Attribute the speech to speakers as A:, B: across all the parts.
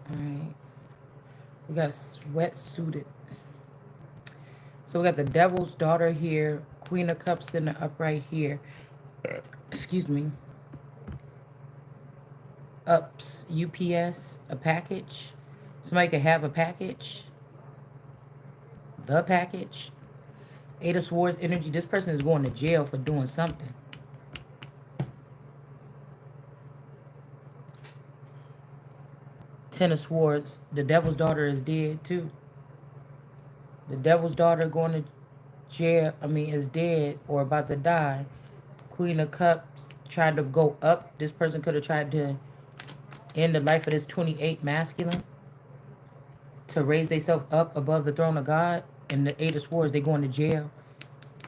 A: All right. We got sweatsuited. So we got the devil's daughter here. Queen of Cups in the upright here. Excuse me. Ups, UPS, a package. Somebody could have a package. The package. Eight of Swords energy. This person is going to jail for doing something. Ten of Swords. The devil's daughter is dead too. The devil's daughter going to jail, is dead or about to die. Queen of Cups tried to go up. This person could have tried to end the life of this 28 masculine to raise themselves up above the throne of God. And the Eight of Swords, they going to jail.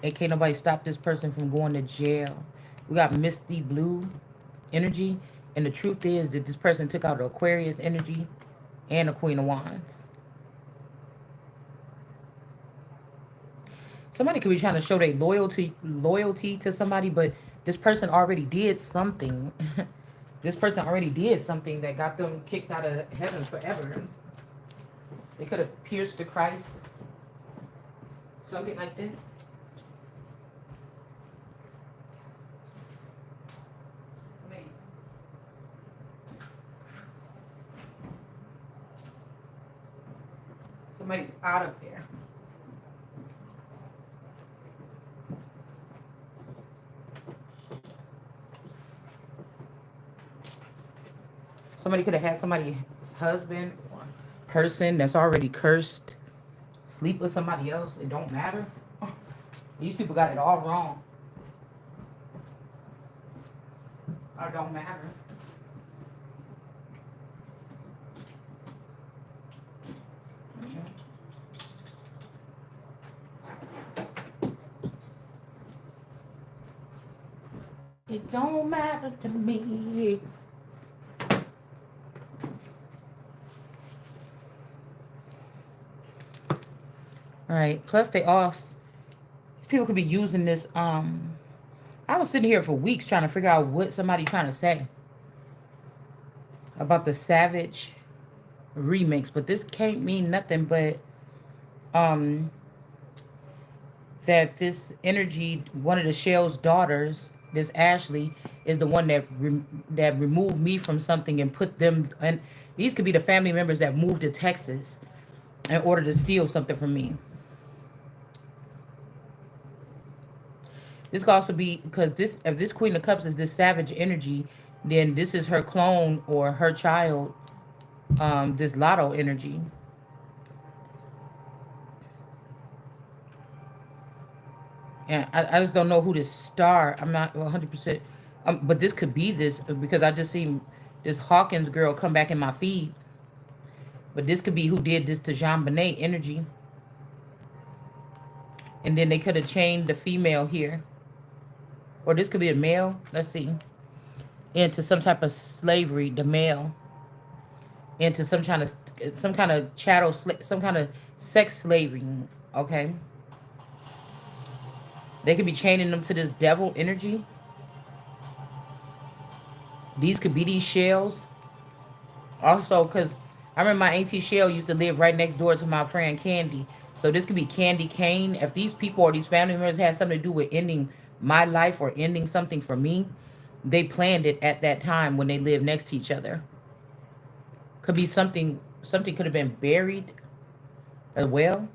A: And can't nobody stop this person from going to jail. We got Misty Blue energy. And the truth is that this person took out the Aquarius energy and the Queen of Wands. Somebody could be trying to show their loyalty to somebody, but this person already did something. This person already did something that got them kicked out of heaven forever. They could have pierced the Christ. Something like this. Somebody's out of there. Somebody could have had somebody's husband or person that's already cursed sleep with somebody else. It don't matter. These people got it all wrong. It don't matter. It don't matter to me. All right. Plus, people could be using this. I was sitting here for weeks trying to figure out what somebody trying to say about the Savage remix, but this can't mean nothing but that this energy, one of the Shell's daughters, this Ashley, is the one that removed me from something and put them. And these could be the family members that moved to Texas in order to steal something from me. This could also be because if this Queen of Cups is this Savage energy, then this is her clone or her child. This Lotto energy. And I just don't know who this star. I'm not 100%. But this could be this because I just seen this Hawkins girl come back in my feed. But this could be who did this to Jean Bonnet energy. And then they could have chained the female here. Or this could be a male. Let's see. Into some type of slavery, the male. Into some kind of chattel, some kind of sex slavery. Okay. They could be chaining them to this devil energy. These could be these shells. Also, because I remember my auntie Shell used to live right next door to my friend Candy. So this could be Candy Kane. If these people or these family members had something to do with ending my life or ending something for me, they planned it at that time when they lived next to each other. Could be something could have been buried as well.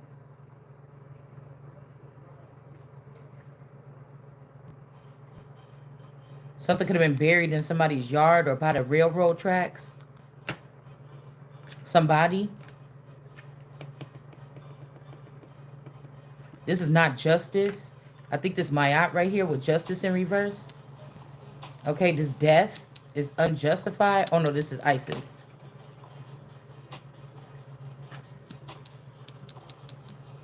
A: Something could have been buried in somebody's yard or by the railroad tracks. Somebody. This is not justice. I think this Mayat right here with justice in reverse. Okay, this death is unjustified. Oh no, this is Isis.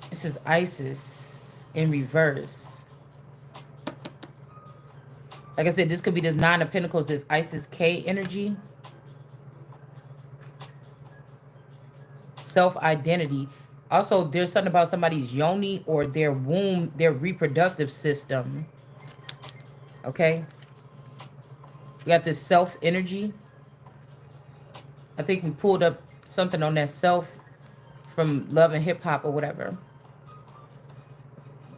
A: This is Isis in reverse. Like I said, this could be this Nine of Pentacles, this Isis K energy. Self-identity. Also, there's something about somebody's yoni or their womb, their reproductive system. Okay? We got this self energy. I think we pulled up something on that self from Love and Hip Hop or whatever.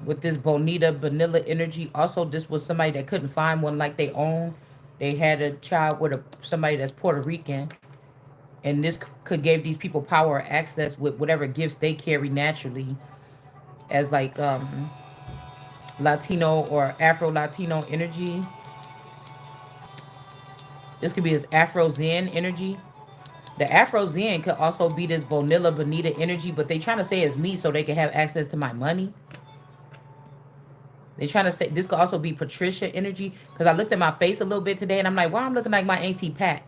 A: With this Bonita vanilla energy. Also, this was somebody that couldn't find one like they own. They had a child with somebody that's Puerto Rican, and this could give these people power or access with whatever gifts they carry naturally, as like Latino or Afro Latino energy. This could be his Afro Zen energy. The Afro Zen could also be this Bonilla Bonita energy, but they trying to say it's me so they can have access to my money. They trying to say this could also be Patricia energy, because I looked at my face a little bit today and I'm like, wow, I'm looking like my auntie Pat.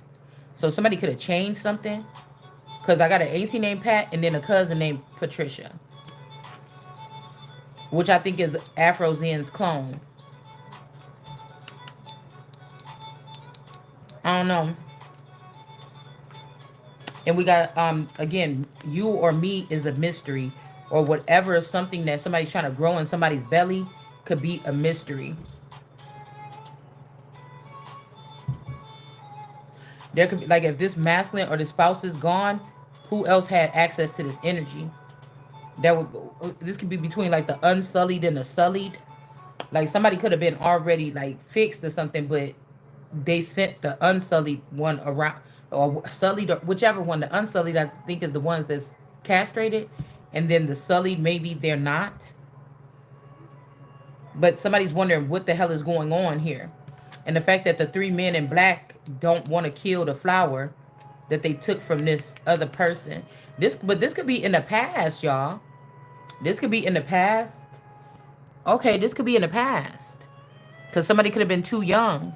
A: So somebody could have changed something, because I got an auntie named Pat and then a cousin named Patricia, which I think is Afro Zen's clone. I don't know. And we got again, you or me is a mystery, or whatever, something that somebody's trying to grow in somebody's belly could be a mystery. There could be, like, if this masculine or the spouse is gone, who else had access to this energy? That would, this could be between like the unsullied and the sullied. Like somebody could have been already like fixed or something, but they sent the unsullied one around, or sullied, or whichever one. The unsullied, I think, is the ones that's castrated, and then the sullied, maybe they're not. But somebody's wondering what the hell is going on here. And the fact that the three men in black don't want to kill the flower that they took from this other person. But this could be in the past, y'all. This could be in the past. Okay, this could be in the past. Because somebody could have been too young.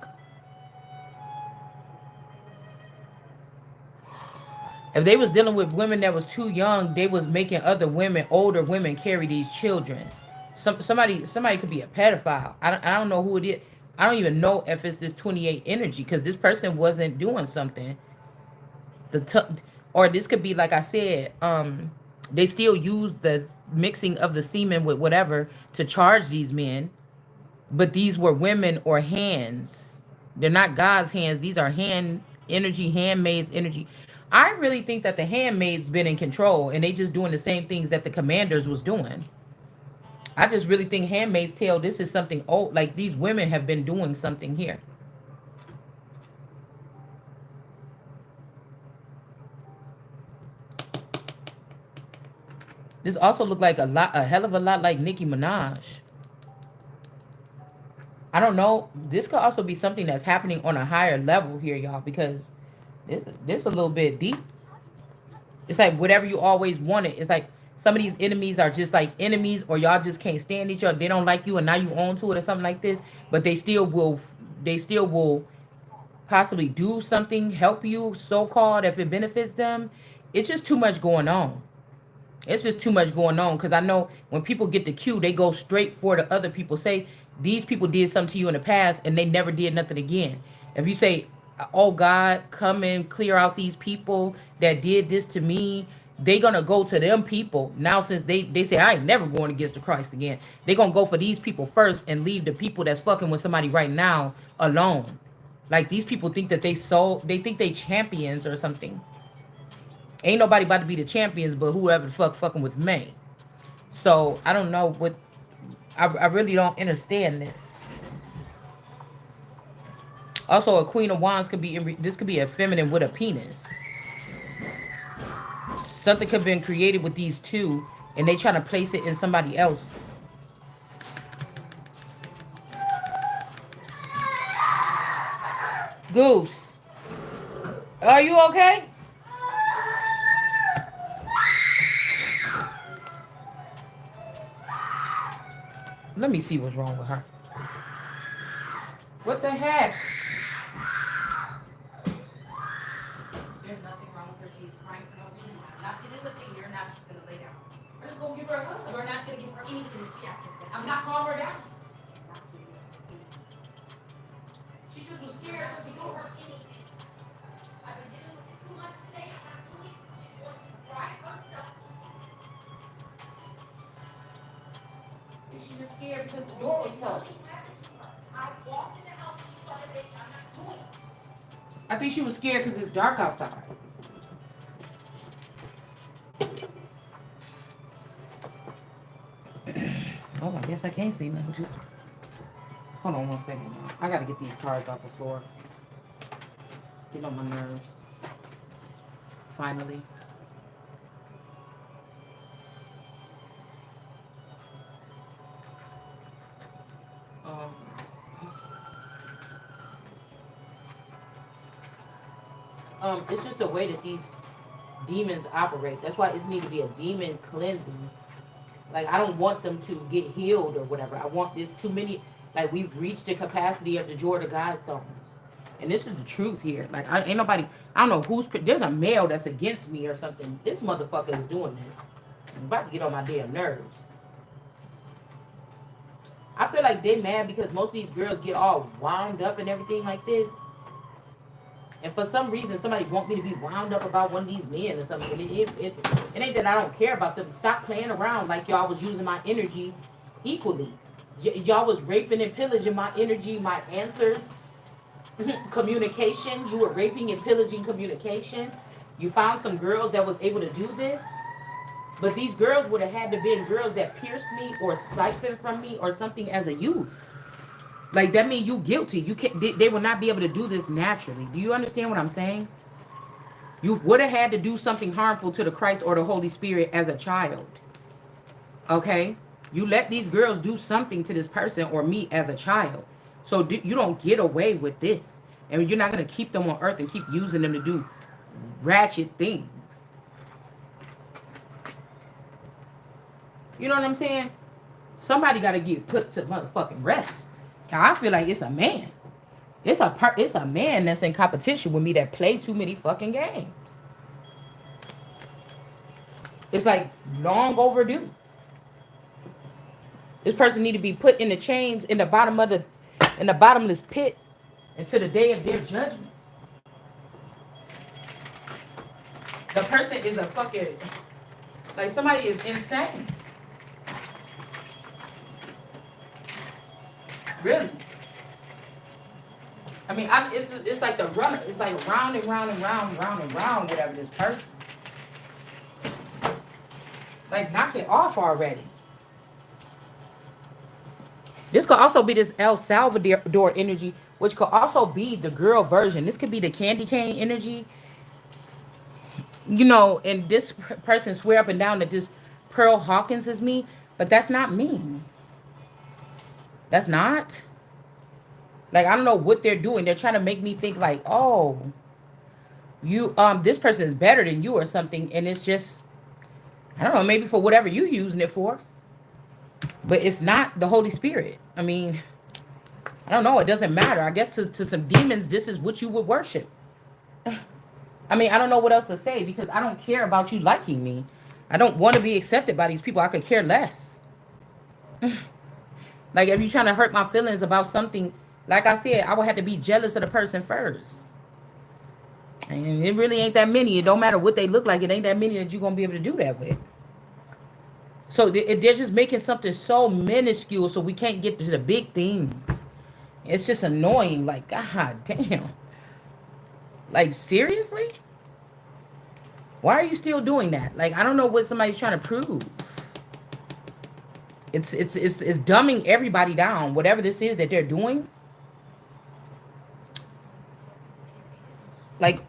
A: If they was dealing with women that was too young, they was making other women, older women, carry these children. Somebody could be a pedophile. I don't know who it is. I don't even know if it's this 28 energy, because this person wasn't doing something. Or this could be, like I said, they still use the mixing of the semen with whatever to charge these men, but these were women or hands. They're not God's hands. These are hand energy, handmaids energy. I really think that the handmaids been in control and they just doing the same things that the commanders was doing. I just really think handmaids tale this is something old, like these women have been doing something here. This also looked like a hell of a lot like Nicki Minaj. I don't know. This could also be something that's happening on a higher level here, y'all, because this a little bit deep. It's like whatever you always wanted. It's like some of these enemies are just like enemies, or y'all just can't stand each other. They don't like you, and now you own to it or something like this. But they still will. They still will possibly do something, help you, so called, if it benefits them. It's just too much going on. It's just too much going on, because I know when people get the cue, they go straight for the other people. Say these people did something to you in the past and they never did nothing again. If you say, oh God, come and clear out these people that did this to me, they gonna go to them people. Now since they say I ain't never going against the Christ again, they gonna go for these people first and leave the people that's fucking with somebody right now alone. Like these people think that they think they champions or something. Ain't nobody about to be the champions but whoever the fuck fucking with me. So I don't know what, I really don't understand this. Also, a Queen of Wands could be this could be a feminine with a penis. Something could have been created with these two, and they trying to place it in somebody else. Goose, are you okay? Let me see what's wrong with her. What the heck? There's nothing wrong with her. She's crying for no reason. Not it is a thing here. Now she's gonna lay down. I'm just gonna give her a hug. We're not gonna give her anything that she asks for. I'm not calming her down. She just was scared because we don't her anything. I've been dealing with it too much today. I'm not doing it. She's going to cry herself. She was scared because the door was closed. I walked in the house and she started baby. I'm not doing it. I think she was scared because it's dark outside. Oh, I guess I can't see nothing too. Hold on 1 second, y'all. I gotta get these cards off the floor. Get on my nerves. Finally. Um, it's just the way that these demons operate. That's why it needs to be a demon cleansing. Like, I don't want them to get healed or whatever. I want this too many. Like, we've reached the capacity of the Jordan Godstones. And this is the truth here. Like, ain't nobody, I don't know who's, there's a male that's against me or something. This motherfucker is doing this. I'm about to get on my damn nerves. I feel like they mad because most of these girls get all wound up and everything like this. And for some reason, somebody want me to be wound up about one of these men or something. It ain't that I don't care about them. Stop playing around like y'all was using my energy equally. Y'all was raping and pillaging my energy, my answers, communication. You were raping and pillaging communication. You found some girls that was able to do this. But these girls would have had to been girls that pierced me or siphoned from me or something as a youth. Like, that means you guilty. You can't. They will not be able to do this naturally. Do you understand what I'm saying? You would have had to do something harmful to the Christ or the Holy Spirit as a child. Okay? You let these girls do something to this person or me as a child. So you don't get away with this. And you're not going to keep them on earth and keep using them to do ratchet things. You know what I'm saying? Somebody got to get put to motherfucking rest. I feel like it's a man. It's a man that's in competition with me that play too many fucking games. It's like long overdue. This person need to be put in the chains in the bottomless pit until the day of their judgment. The person is a fucking, like, somebody is insane. Really? I mean, it's like the runner. It's like round and round and round and round and round, whatever, this person. Like, knock it off already. This could also be this El Salvador energy, which could also be the girl version. This could be the candy cane energy. You know, and this person swear up and down that this Pearl Hawkins is me, but that's not me. That's not. Like, I don't know what they're doing. They're trying to make me think like, oh, you this person is better than you or something, and it's just, I don't know, maybe for whatever you using it for. But it's not the Holy Spirit. I mean, I don't know. It doesn't matter. I guess to some demons, this is what you would worship. I mean, I don't know what else to say because I don't care about you liking me. I don't want to be accepted by these people. I could care less. Like, if you're trying to hurt my feelings about something, like I said, I would have to be jealous of the person first. And it really ain't that many. It don't matter what they look like. It ain't that many that you're going to be able to do that with. So they're just making something so minuscule so we can't get to the big things. It's just annoying. Like, God damn. Like, seriously? Why are you still doing that? Like, I don't know what somebody's trying to prove. It's dumbing everybody down. Whatever this is that they're doing. Like,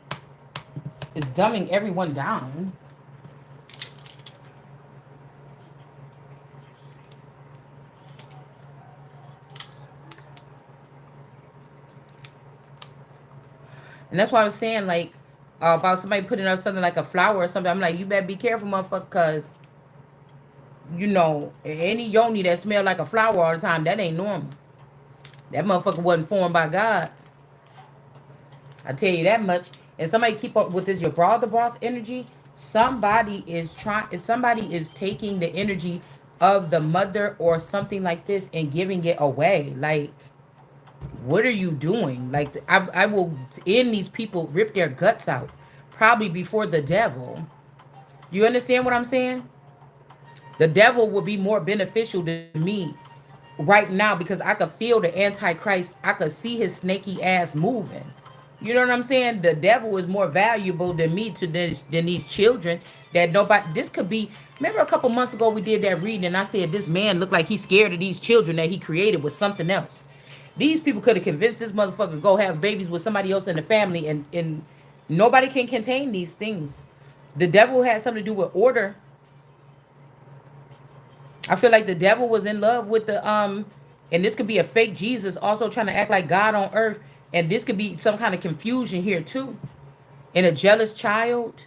A: it's dumbing everyone down. And that's why I was saying, like, about somebody putting up something like a flower or something. I'm like, you better be careful, motherfucker, because, you know, any yoni that smell like a flower all the time, that ain't normal. That motherfucker wasn't formed by God. I tell you that much. And somebody keep up with this, your broth energy. Somebody is taking the energy of the mother or something like this and giving it away. Like, what are you doing? Like, I will end these people, rip their guts out, probably before the devil. Do you understand what I'm saying? The devil will be more beneficial to me right now because I could feel the Antichrist. I could see his snaky ass moving. You know what I'm saying? The devil is more valuable than me to this than these children that nobody. This could be. Remember a couple months ago we did that reading and I said this man looked like he's scared of these children that he created with something else. These people could have convinced this motherfucker to go have babies with somebody else in the family, and nobody can contain these things. The devil had something to do with order. I feel like the devil was in love with the and this could be a fake Jesus also trying to act like God on earth, and this could be some kind of confusion here too. And a jealous child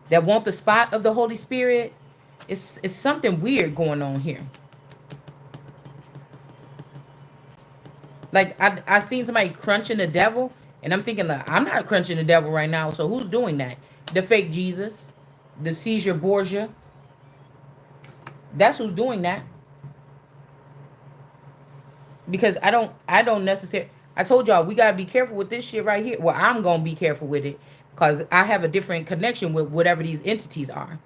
A: that want the spot of the Holy Spirit. It's something weird going on here. Like I seen somebody crunching the devil, and I'm thinking like I'm not crunching the devil right now. So who's doing that? The fake Jesus, the seizure Borgia. That's who's doing that. Because I don't necessarily. I told y'all we gotta be careful with this shit right here. Well, I'm gonna be careful with it because I have a different connection with whatever these entities are.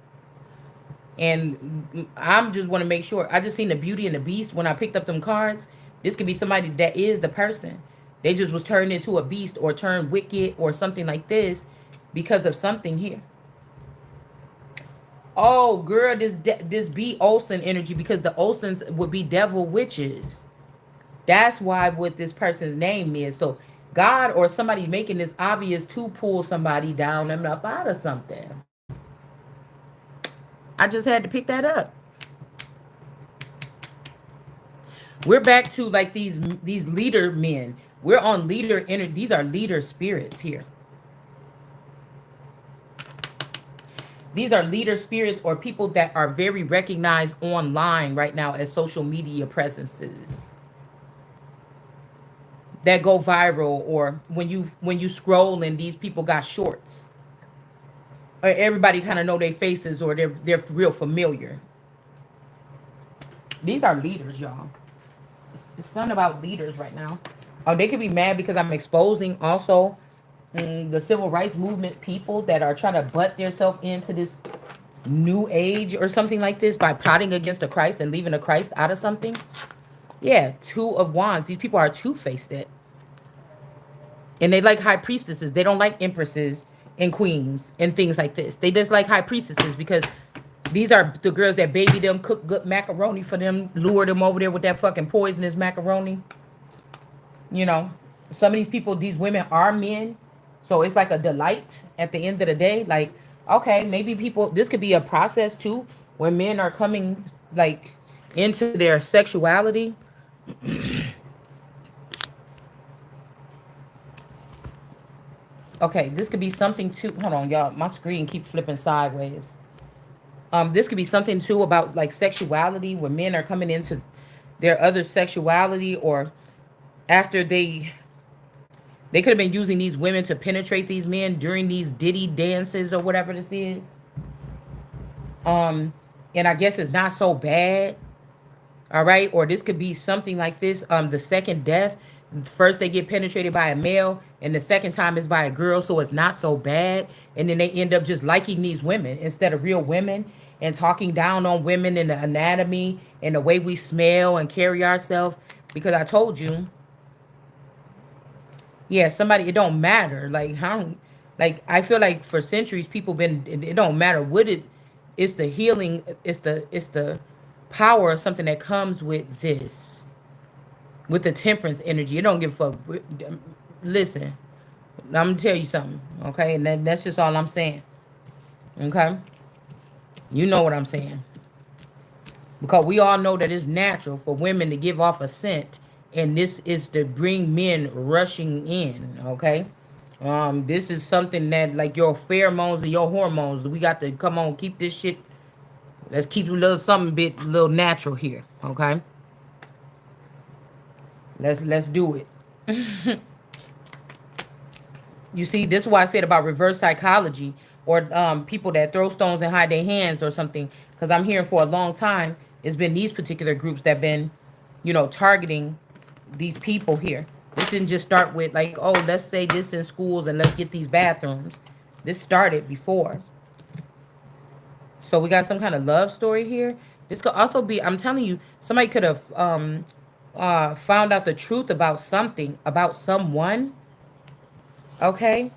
A: And I'm just want to make sure. I just seen the Beauty and the Beast when I picked up them cards. This could be somebody that is the person. They just was turned into a beast or turned wicked or something like this because of something here. Oh, girl, this B Olsen energy, because the Olsens would be devil witches. That's why what this person's name is. So God or somebody making this obvious to pull somebody down and up out of something. I just had to pick that up. We're back to like these leader men. We're on leader energy. These are leader spirits here. These are leader spirits or people that are very recognized online right now as social media presences that go viral, or when you scroll and these people got shorts. Or everybody kind of know their faces or they're real familiar. These are leaders, y'all. It's something about leaders right now. Oh, they could be mad because I'm exposing also the civil rights movement people that are trying to butt themselves into this new age or something like this by plotting against the Christ and leaving the Christ out of something. Yeah, Two of Wands. These people are two-faced. It. And they like high priestesses. They don't like empresses and queens and things like this. They just like high priestesses because these are the girls that baby them, cook good macaroni for them, lure them over there with that fucking poisonous macaroni. You know, some of these people, these women are men. So it's like a delight at the end of the day. Like, okay, maybe people, this could be a process too, where men are coming like into their sexuality. Okay, this could be something too. Hold on, y'all. My screen keep flipping sideways. This could be something too about like sexuality, where men are coming into their other sexuality, or after they could have been using these women to penetrate these men during these ditty dances or whatever this is. And I guess it's not so bad. All right, or this could be something like this. The second death, first they get penetrated by a male, and the second time is by a girl, so it's not so bad. And then they end up just liking these women instead of real women, and talking down on women and the anatomy and the way we smell and carry ourselves. Because I told you, yeah, somebody, it don't matter. Like how, like I feel like for centuries people been, it don't matter what it's the healing, it's the power of something that comes with this, with the temperance energy. It don't give a fuck. Listen, I'm gonna tell you something, okay? And that's just all I'm saying. Okay? You know what I'm saying. Because we all know that it's natural for women to give off a scent, and this is to bring men rushing in, okay? This is something that like your pheromones and your hormones, we got to come on, keep this shit. Let's keep a little something bit a little natural here, okay? Let's do it. You see, this is why I said about reverse psychology, or people that throw stones and hide their hands or something. Because I'm hearing for a long time, it's been these particular groups that been, targeting these people here. This didn't just start with like, oh, let's say this in schools and let's get these bathrooms. This started before. So we got some kind of love story here. This could also be, I'm telling you, somebody could have found out the truth about something, about someone, Okay,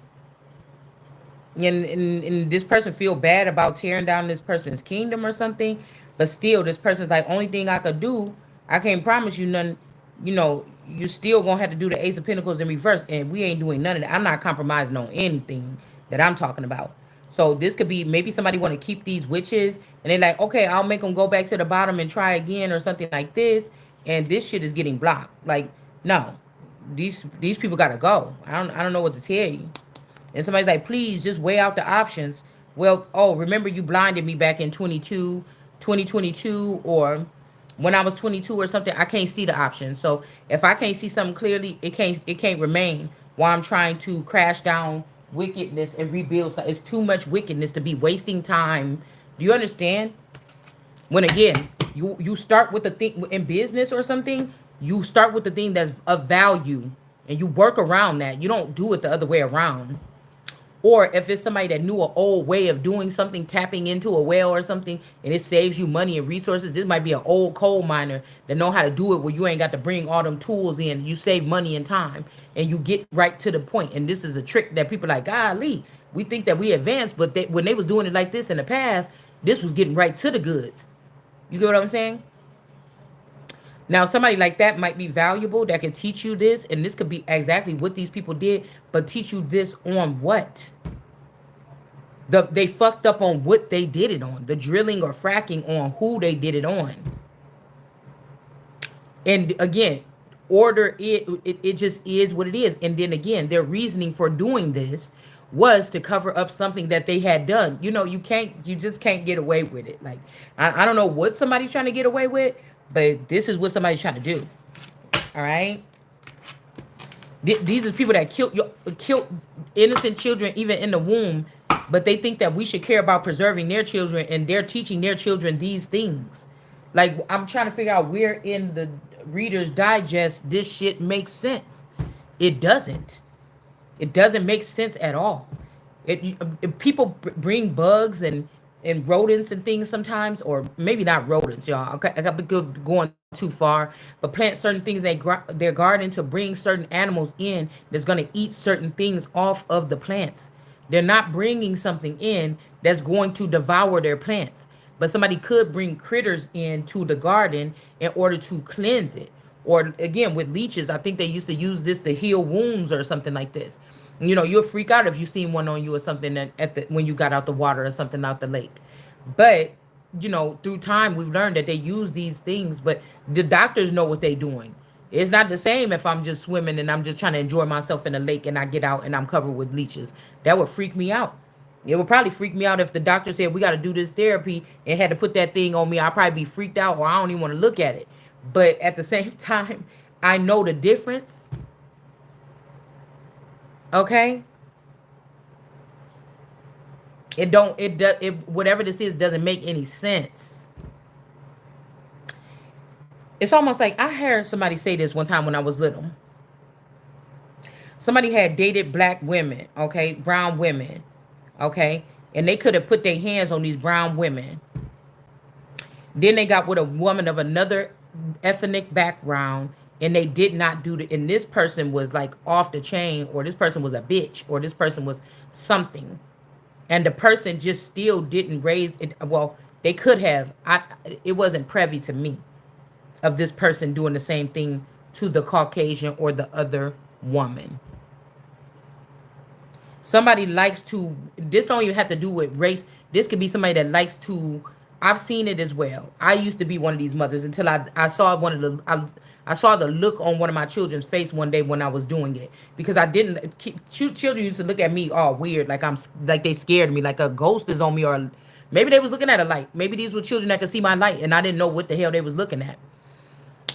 A: and this person feel bad about tearing down this person's kingdom or something, but still this person's like, only thing I could do, I can't promise you nothing. You know, you still gonna have to do the Ace of Pentacles in reverse, and we ain't doing none of that. I'm not compromising on anything that I'm talking about. So this could be maybe somebody want to keep these witches, and they're like, okay, I'll make them go back to the bottom and try again or something like this, and this shit is getting blocked. Like, no, these people gotta go. I don't know what to tell you. And somebody's like, please just weigh out the options. Well, oh, remember you blinded me back in 2022, or when I was 22 or something. I can't see the options. So if I can't see something clearly, it can't remain while I'm trying to crash down wickedness and rebuild. So it's too much wickedness to be wasting time. Do you understand? When again, you start with the thing in business or something, you start with the thing that's of value and you work around that. You don't do it the other way around. Or if it's somebody that knew an old way of doing something, tapping into a well or something, and it saves you money and resources. This might be an old coal miner that know how to do it where you ain't got to bring all them tools in. You save money and time, and you get right to the point. And this is a trick that people like, golly, we think that we advanced, but when they was doing it like this in the past, this was getting right to the goods. You get what I'm saying? Now, somebody like that might be valuable that can teach you this, and this could be exactly what these people did, but teach you this on what? They fucked up on what they did it on, the drilling or fracking on who they did it on. And again, it just is what it is. And then again, their reasoning for doing this was to cover up something that they had done. You know, you just can't get away with it. Like, I don't know what somebody's trying to get away with, but this is what somebody's trying to do. All right. These are people that killed innocent children even in the womb, but they think that we should care about preserving their children, and they're teaching their children these things. Like, I'm trying to figure out where in the Reader's Digest this shit makes sense. It doesn't. It doesn't make sense at all. If people bring bugs and rodents and things sometimes, or maybe not rodents, y'all. Okay, I got going too far, but plant certain things in their garden to bring certain animals in that's gonna eat certain things off of the plants. They're not bringing something in that's going to devour their plants, but somebody could bring critters into the garden in order to cleanse it. Or again, with leeches, I think they used to use this to heal wounds or something like this. You know, you'll freak out if you seen one on you or something at the when you got out the water or something out the lake. But you know, through time we've learned that they use these things, but the doctors know what they're doing. It's not the same if I'm just swimming and I'm just trying to enjoy myself in a lake and I get out and I'm covered with leeches. That would freak me out. It would probably freak me out if the doctor said we got to do this therapy and had to put that thing on me. I'd probably be freaked out, or I don't even want to look at it. But at the same time, I know the difference. Okay, it don't it does it whatever this is doesn't make any sense. It's almost like I heard somebody say this one time when I was little. Somebody had dated black women, okay, brown women, okay, and they could have put their hands on these brown women. Then they got with a woman of another ethnic background, and they did not do the. And this person was like off the chain, or this person was a bitch, or this person was something, and the person just still didn't raise it. Well, they could have. It wasn't privy to me of this person doing the same thing to the Caucasian or the other woman. Somebody likes to, this don't even have to do with race. This could be somebody that likes to, I've seen it as well. I used to be one of these mothers until I saw I saw the look on one of my children's face one day when I was doing it, because I didn't children used to look at me all weird, like like they scared me, like a ghost is on me, or maybe they was looking at a light. Maybe these were children that could see my light and I didn't know what the hell they was looking at.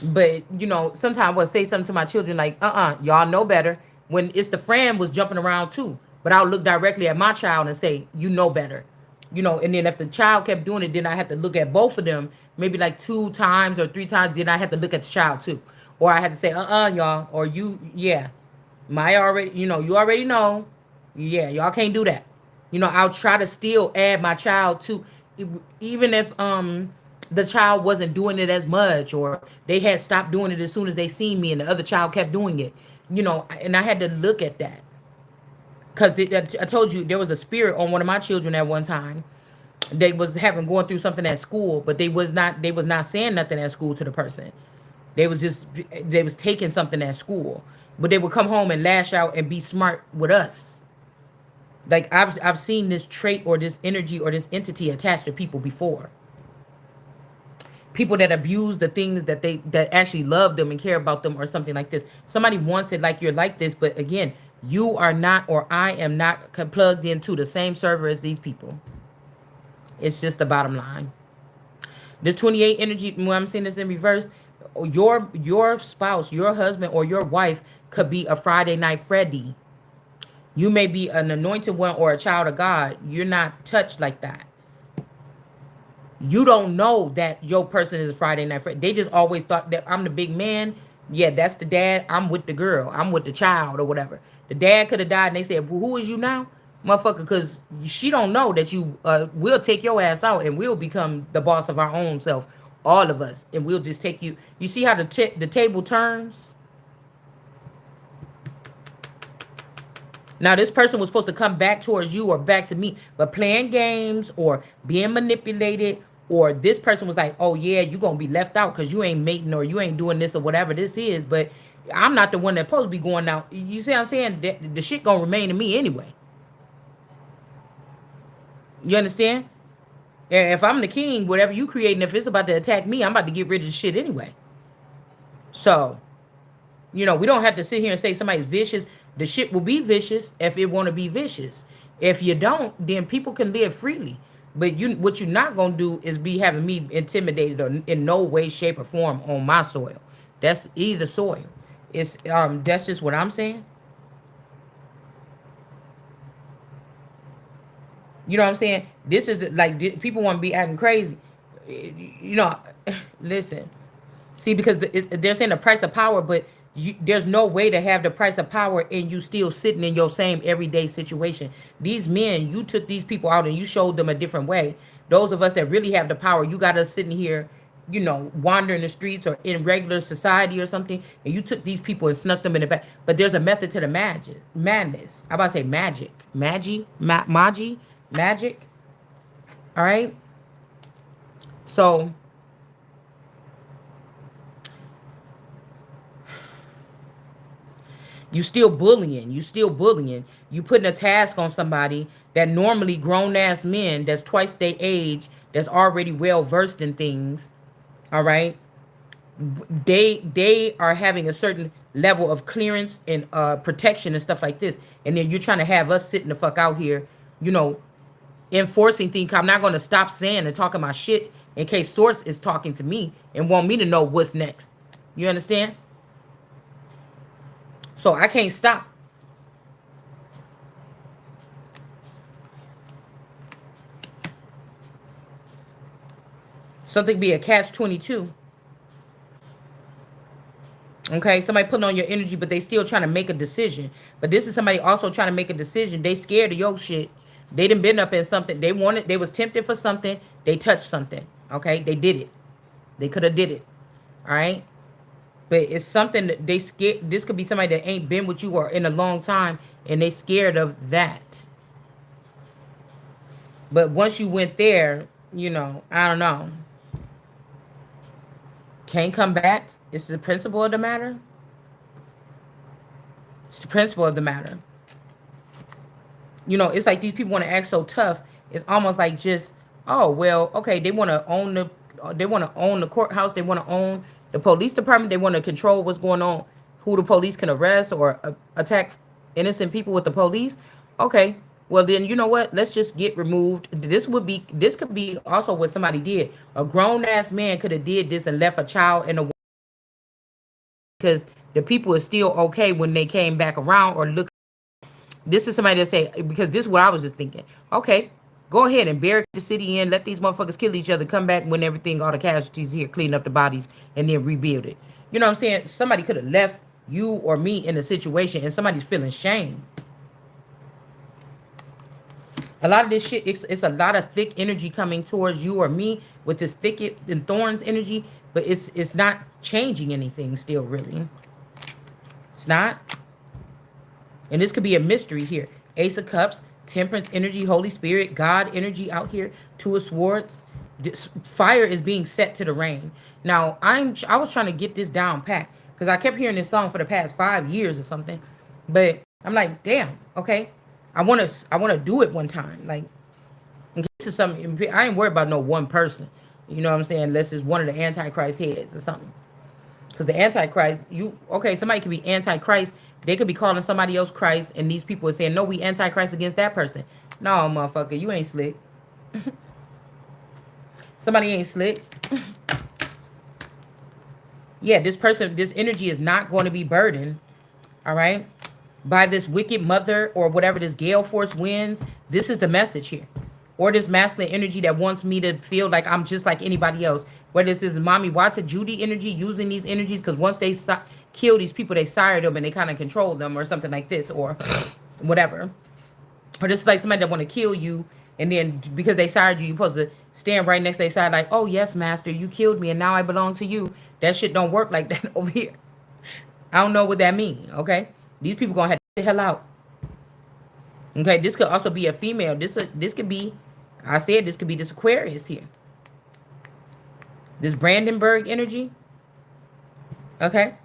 A: But you know, sometimes I'll say something to my children like, y'all know better. When it's the friend was jumping around too. But I'll look directly at my child and say, you know better. You know, and then if the child kept doing it, then I had to look at both of them, maybe like 2 times or 3 times. Then I had to look at the child too. Or I had to say, y'all, or you, yeah. My already, you already know. Yeah, y'all can't do that. I'll try to still add my child to, even if the child wasn't doing it as much, or they had stopped doing it as soon as they seen me and the other child kept doing it. And I had to look at that. Because I told you there was a spirit on one of my children at one time. They was having going through something at school, but they was not saying nothing at school to the person. They was just they was taking something at school, but they would come home and lash out and be smart with us. Like I've seen this trait or this energy or this entity attached to people before. People that abuse the things that actually love them and care about them or something like this. Somebody wants it like you're like this, but again, you are not or I am not plugged into the same server as these people. It's just the bottom line. This 28 energy, when I'm seeing this in reverse, your spouse, your husband, or your wife could be a Friday night Freddy. You may be an anointed one or a child of God. You're not touched like that. You don't know that your person is a Friday night Freddy. They just always thought that I'm the big man. Yeah, that's the dad. I'm with the girl. I'm with the child or whatever. The dad could have died and they said, well, who is you now? Motherfucker, because she don't know that you will take your ass out and we'll become the boss of our own self. All of us. And we'll just take you. You see how the table turns? Now, this person was supposed to come back towards you or back to me, but playing games or being manipulated, or this person was like, oh, yeah, you're going to be left out because you ain't mating or you ain't doing this or whatever this is, but I'm not the one that's supposed to be going out. You see what I'm saying? The shit going to remain to me anyway. You understand? And if I'm the king, whatever you creating, if it's about to attack me, I'm about to get rid of the shit anyway. So, we don't have to sit here and say somebody's vicious. The shit will be vicious if it want to be vicious. If you don't, then people can live freely. But what you're not gonna do is be having me intimidated or in no way, shape, or form on my soil. That's either soil. It's that's just what I'm saying. You know what I'm saying? This is like people want to be acting crazy. You know, listen. See, because they're saying the price of power, but there's no way to have the price of power and you still sitting in your same everyday situation. These men, you took these people out and you showed them a different way. Those of us that really have the power, you got us sitting here, wandering the streets or in regular society or something, and you took these people and snuck them in the back. But there's a method to the madness. I'm about to say magic. All right. So you still bullying. You putting a task on somebody that normally grown ass men that's twice their age, that's already well versed in things. All right. They are having a certain level of clearance and protection and stuff like this. And then you're trying to have us sitting the fuck out here, you know, enforcing things. I'm not gonna stop saying and talking my shit in case Source is talking to me and want me to know what's next. You understand? So I can't stop. Something be a catch-22. Okay, somebody putting on your energy, but they still trying to make a decision. But this is somebody also trying to make a decision. They scared of your shit. They done been up in something. They was tempted for something. They touched something. Okay, they did it. They could have did it. All right. But it's something that they scared. This could be somebody that ain't been with you or in a long time, and they scared of that. But once you went there, I don't know. Can't come back. It's the principle of the matter. It's the principle of the matter. It's like these people want to act so tough. It's almost like just, oh well, okay. They want to own the courthouse. They want to own the police department. They want to control what's going on, who the police can arrest or attack innocent people with the police. Okay, well then you know what? Let's just get removed. This could be also what somebody did. A grown ass man could have did this and left a child in a because the people is still okay when they came back around or look. This is somebody that say, because this is what I was just thinking. Okay, go ahead and barrack the city in, let these motherfuckers kill each other, come back when everything, all the casualties here, clean up the bodies, and then rebuild it. You know what I'm saying? Somebody could have left you or me in a situation and somebody's feeling shame. A lot of this shit, it's a lot of thick energy coming towards you or me with this thicket and thorns energy, but it's not changing anything still, really. It's not. And this could be a mystery here. Ace of Cups, Temperance energy, Holy Spirit, God energy out here. Two of Swords. Fire is being set to the rain. Now, I was trying to get this down pat because I kept hearing this song for the past 5 years or something. But I'm like, damn, okay. I wanna do it one time. Like, in case of something, I ain't worried about no one person. You know what I'm saying? Unless it's one of the Antichrist heads or something. Because the Antichrist, somebody could be Antichrist. They could be calling somebody else Christ, and these people are saying, no, we Antichrist against that person. No, motherfucker, you ain't slick. Somebody ain't slick. Yeah, this energy is not going to be burdened, all right, by this wicked mother or whatever this gale force winds. This is the message here. Or this masculine energy that wants me to feel like I'm just like anybody else. Whether it's this Mommy Watson Judy energy using these energies, because once they kill these people, they sire them and they kind of control them or something like this or whatever. Or this is like somebody that want to kill you, and then because they sired you, you're supposed to stand right next to their side like, oh, yes, master, you killed me and now I belong to you. That shit don't work like that over here. I don't know what that means, okay? These people going to have to get the hell out. Okay, this could also be a female. This could be, I said this could be this Aquarius here. This Brandenburg energy. Okay.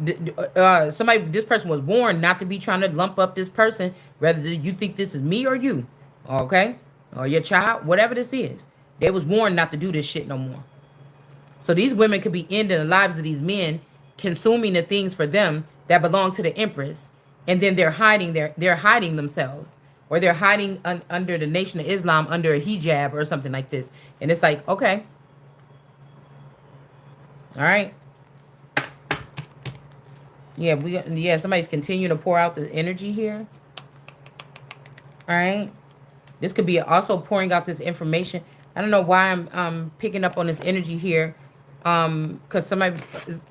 A: This person was warned not to be trying to lump up this person, whether you think this is me or you, okay, or your child, whatever this is. They was warned not to do this shit no more. So these women could be ending the lives of these men, consuming the things for them that belong to the Empress, and then they're hiding themselves, or they're hiding under the Nation of Islam under a hijab or something like this. And it's like, okay, all right. Yeah, somebody's continuing to pour out the energy here. All right. This could be also pouring out this information. I don't know why I'm picking up on this energy here. Because somebody,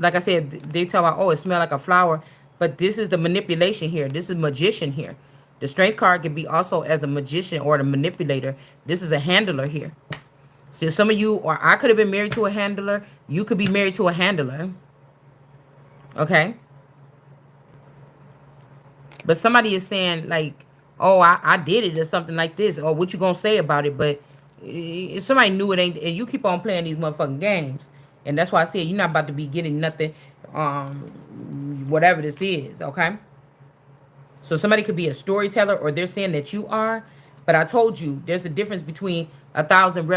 A: like I said, they tell about, oh, it smells like a flower. But this is the manipulation here. This is magician here. The Strength card could be also as a magician or the manipulator. This is a handler here. So some of you, or I could have been married to a handler. You could be married to a handler. Okay. But somebody is saying like, oh, I did it or something like this. Or what you going to say about it? But somebody knew it ain't. And you keep on playing these motherfucking games. And that's why I said you're not about to be getting nothing, whatever this is, okay? So somebody could be a storyteller or they're saying that you are. But I told you there's a difference between 1,000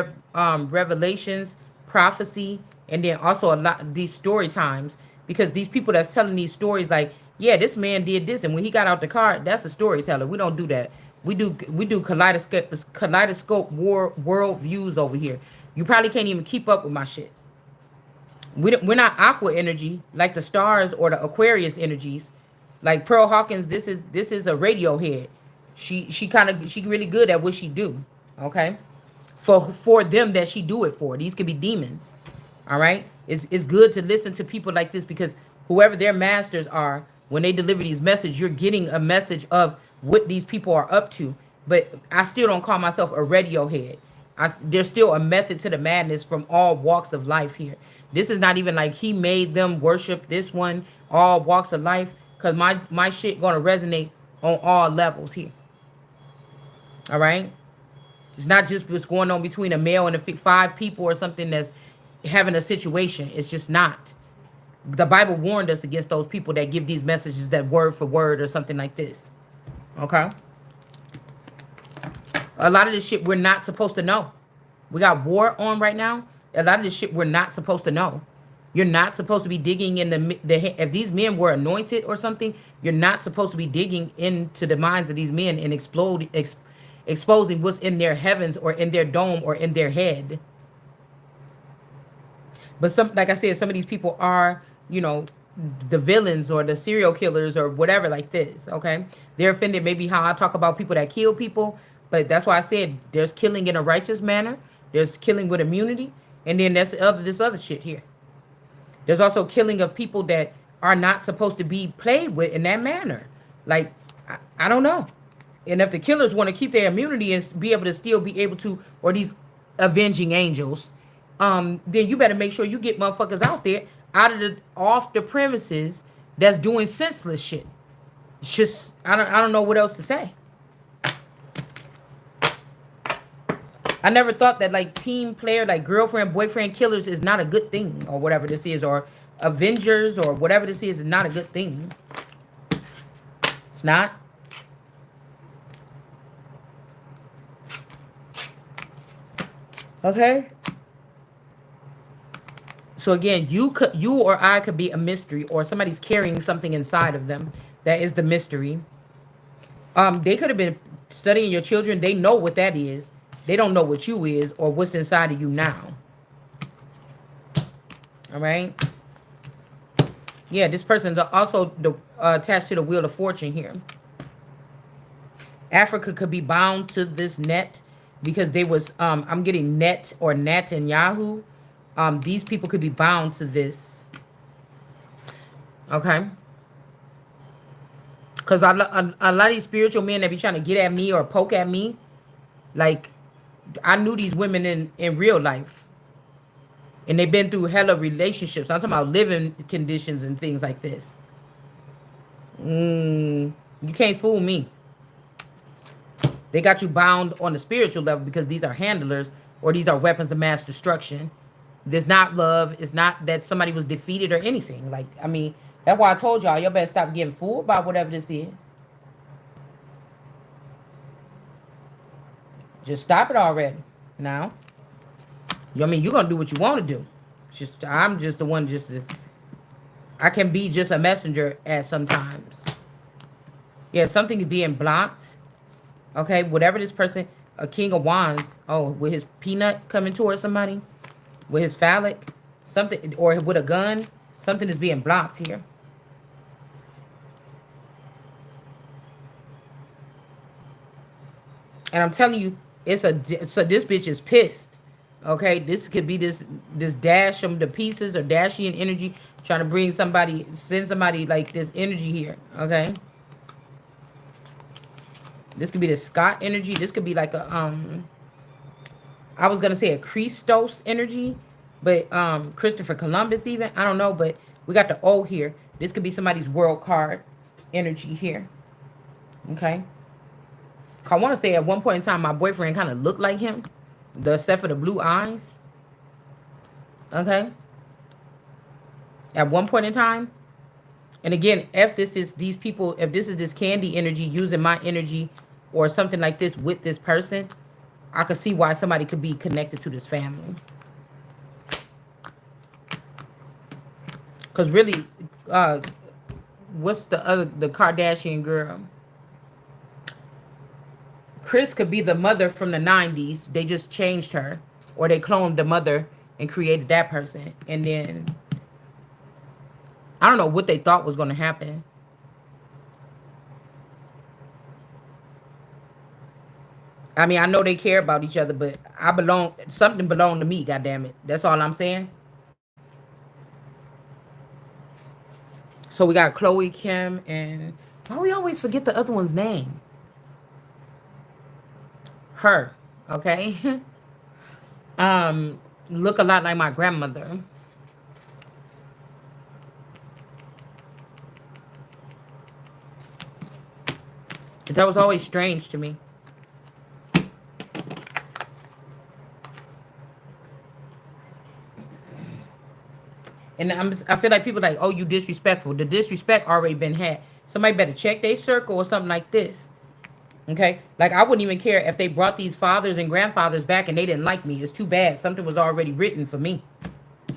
A: revelations, prophecy, and then also a lot these story times. Because these people that's telling these stories like, yeah, this man did this, and when he got out the car, that's a storyteller. We don't do that. We do kaleidoscope world views over here. You probably can't even keep up with my shit. We're not aqua energy like the stars or the Aquarius energies. Like Pearl Hawkins, this is a radio head. She really good at what she do. Okay, for them that she do it for. These could be demons. All right, it's good to listen to people like this because whoever their masters are, when they deliver these messages, you're getting a message of what these people are up to. But I still don't call myself a radio head. There's still a method to the madness from all walks of life here. This is not even like he made them worship this one, all walks of life, because my shit going to resonate on all levels here. All right? It's not just what's going on between a male and 5 people or something that's having a situation. It's just not. The Bible warned us against those people that give these messages that word for word or something like this. Okay? A lot of this shit we're not supposed to know. We got war on right now. A lot of this shit we're not supposed to know. You're not supposed to be digging in the if these men were anointed or something, you're not supposed to be digging into the minds of these men and exposing what's in their heavens or in their dome or in their head. But like I said, some of these people are, the villains or the serial killers or whatever like this, okay? They're offended maybe how I talk about people that kill people, but that's why I said there's killing in a righteous manner. There's killing with immunity. And then there's this other shit here. There's also killing of people that are not supposed to be played with in that manner. Like, I don't know. And if the killers want to keep their immunity and be able to still be able to, or these avenging angels, then you better make sure you get motherfuckers out there off the premises that's doing senseless shit. It's just I don't know what else to say. I never thought that like team player, like girlfriend, boyfriend killers is not a good thing or whatever this is, or Avengers or whatever this is not a good thing. It's not. Okay. So again, you or I could be a mystery, or somebody's carrying something inside of them that is the mystery. They could have been studying your children. They know what that is. They don't know what you is or what's inside of you now. All right. Yeah, this person's also attached to the Wheel of Fortune here. Africa could be bound to this net because they was I'm getting net or net and Yahoo. These people could be bound to this. Okay. Because a lot of these spiritual men that be trying to get at me or poke at me, like, I knew these women in real life. And they've been through hella relationships. I'm talking about living conditions and things like this. You can't fool me. They got you bound on the spiritual level because these are handlers or these are weapons of mass destruction. There's not love. It's not that somebody was defeated or anything. Like, I mean, that's why I told y'all better stop getting fooled by whatever this is. Just stop it already. Now. I mean, you're going to do what you want to do. I'm just the one I can be just a messenger at sometimes. Yeah, something is being blocked. Okay, whatever this person, a King of Wands. Oh, with his peanut coming towards somebody. With his phallic. Something, or with a gun. Something is being blocked here. And I'm telling you, so this bitch is pissed. Okay, this could be this dash them to pieces or Dashian energy trying to bring somebody, send somebody like this energy here. Okay, this could be the Scott energy. This could be like a I was gonna say a Christos energy, but Christopher Columbus even, I don't know, but we got the O here. This could be somebody's world card energy here. Okay, I want to say at one point in time my boyfriend kind of looked like him. Except for the blue eyes. Okay. At one point in time. And again, if this is these people, if this is this candy energy using my energy or something like this with this person, I could see why somebody could be connected to this family. Because really, what's the Kardashian girl? Chris could be the mother from the 90s. They just changed her. Or they cloned the mother and created that person. And then, I don't know what they thought was going to happen. I mean, I know they care about each other, but something belonged to me, goddammit. That's all I'm saying. So we got Chloe, Kim, and why we always forget the other one's name? Her, okay? Look a lot like my grandmother. That was always strange to me. And I feel like people like, oh, you disrespectful. The disrespect already been had. Somebody better check their circle or something like this. Okay? Like, I wouldn't even care if they brought these fathers and grandfathers back and they didn't like me. It's too bad. Something was already written for me.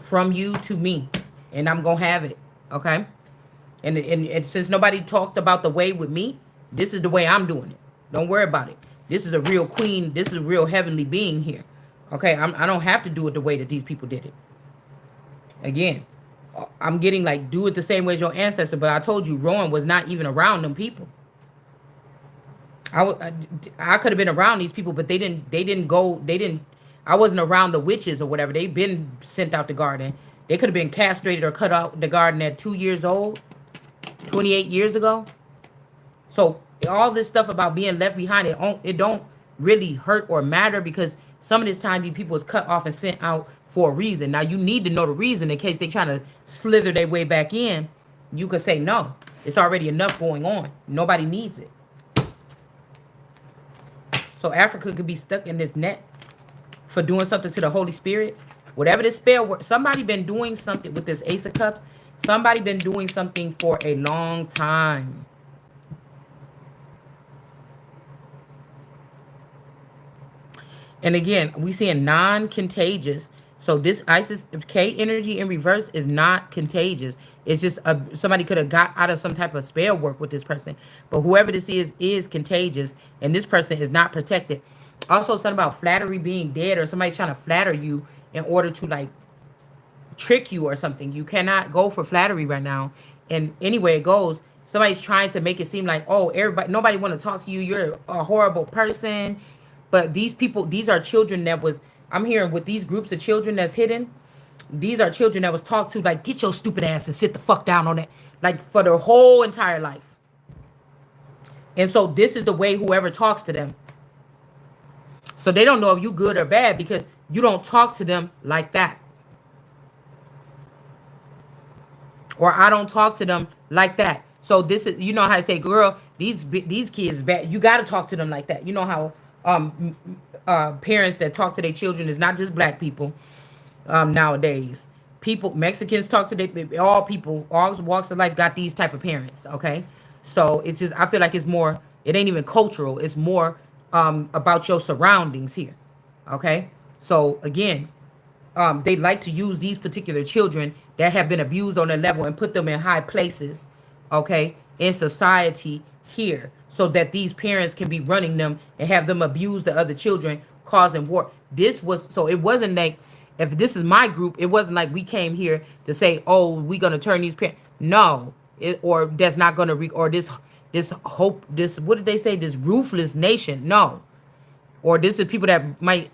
A: From you to me. And I'm going to have it. Okay? And since nobody talked about the way with me, this is the way I'm doing it. Don't worry about it. This is a real queen. This is a real heavenly being here. Okay? I don't have to do it the way that these people did it. Again, I'm getting like, do it the same way as your ancestor. But I told you, Rowan was not even around them people. I could have been around these people, but they didn't, I wasn't around the witches or whatever. They've been sent out the garden. They could have been castrated or cut out the garden at 2 years old, 28 years ago. So all this stuff about being left behind, it don't really hurt or matter because some of this time these people was cut off and sent out for a reason. Now you need to know the reason in case they trying to slither their way back in. You could say no. It's already enough going on. Nobody needs it. So Africa could be stuck in this net for doing something to the Holy Spirit. Whatever this spell work, somebody been doing something with this Ace of Cups. Somebody been doing something for a long time. And again, we seeing non-contagious. So this Isis K energy in reverse is not contagious. It's just somebody could have got out of some type of spell work with this person. But whoever this is contagious, and this person is not protected. Also, something about flattery being dead, or somebody's trying to flatter you in order to like trick you or something. You cannot go for flattery right now. And anyway it goes, somebody's trying to make it seem like, oh, everybody, nobody want to talk to you. You're a horrible person. But these people, these are children that was, I'm hearing with these groups of children that's hidden, these are children that was talked to like, get your stupid ass and sit the fuck down on that. Like for their whole entire life. And so this is the way whoever talks to them. So they don't know if you good or bad because you don't talk to them like that. Or I don't talk to them like that. So this is, you know how I say, girl, these kids bad. You got to talk to them like that. You know how parents that talk to their children is not just black people nowadays. People, Mexicans talk to their, all people, all walks of life got these type of parents, okay? So it's just, I feel like it's more, it ain't even cultural. It's more about your surroundings here, okay? So again, they like to use these particular children that have been abused on a level and put them in high places, okay, in society here, so that these parents can be running them and have them abuse the other children, causing war. This was, so it wasn't like, if this is my group, it wasn't like we came here to say, oh, we're going to turn these parents. No, or that's not going to, or this hope, this, what did they say? This ruthless nation. No. Or this is people that might,